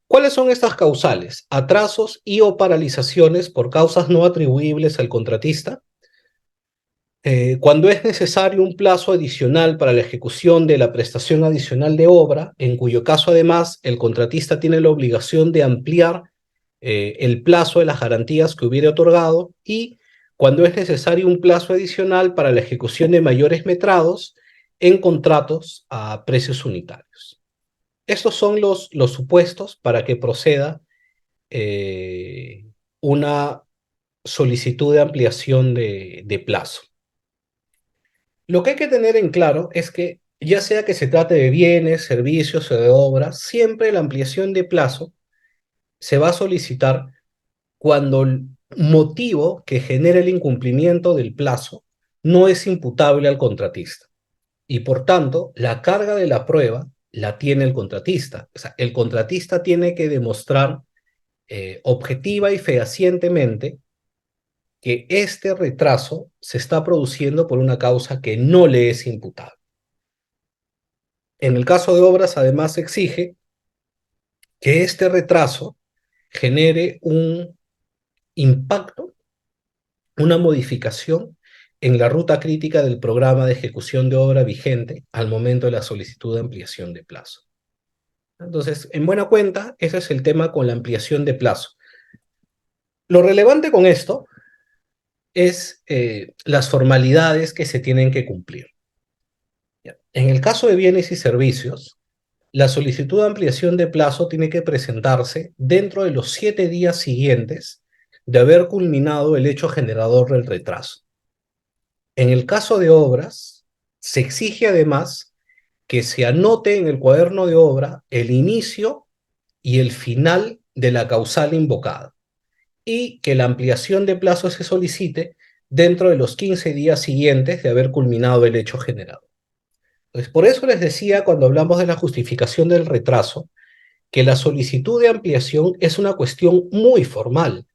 ¿Cuáles son estas causales? Atrasos y o paralizaciones por causas no atribuibles al contratista. Cuando es necesario un plazo adicional para la ejecución de la prestación adicional de obra, en cuyo caso además el contratista tiene la obligación de ampliar el plazo de las garantías que hubiera otorgado y cuando es necesario un plazo adicional para la ejecución de mayores metrados en contratos a precios unitarios. Estos son los supuestos para que proceda una solicitud de ampliación de plazo. Lo que hay que tener en claro es que ya sea que se trate de bienes, servicios o de obras, siempre la ampliación de plazo se va a solicitar cuando el motivo que genera el incumplimiento del plazo no es imputable al contratista. Y por tanto, la carga de la prueba la tiene el contratista. O sea, el contratista tiene que demostrar objetiva y fehacientemente que este retraso se está produciendo por una causa que no le es imputable. En el caso de obras, además, se exige que este retraso genere un impacto, una modificación en la ruta crítica del programa de ejecución de obra vigente al momento de la solicitud de ampliación de plazo. Entonces, en buena cuenta, ese es el tema con la ampliación de plazo. Lo relevante con esto es las formalidades que se tienen que cumplir. En el caso de bienes y servicios, la solicitud de ampliación de plazo tiene que presentarse dentro de los 7 días siguientes de haber culminado el hecho generador del retraso. En el caso de obras, se exige además que se anote en el cuaderno de obra el inicio y el final de la causal invocada y que la ampliación de plazo se solicite dentro de los 15 días siguientes de haber culminado el hecho generado. Entonces, por eso les decía cuando hablamos de la justificación del retraso, que la solicitud de ampliación es una cuestión muy formal.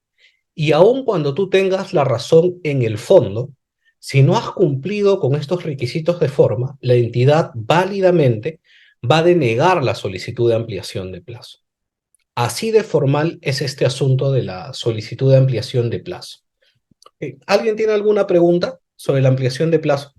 Y aun cuando tú tengas la razón en el fondo, si no has cumplido con estos requisitos de forma, la entidad válidamente va a denegar la solicitud de ampliación de plazo. Así de formal es este asunto de la solicitud de ampliación de plazo. ¿Alguien tiene alguna pregunta sobre la ampliación de plazo?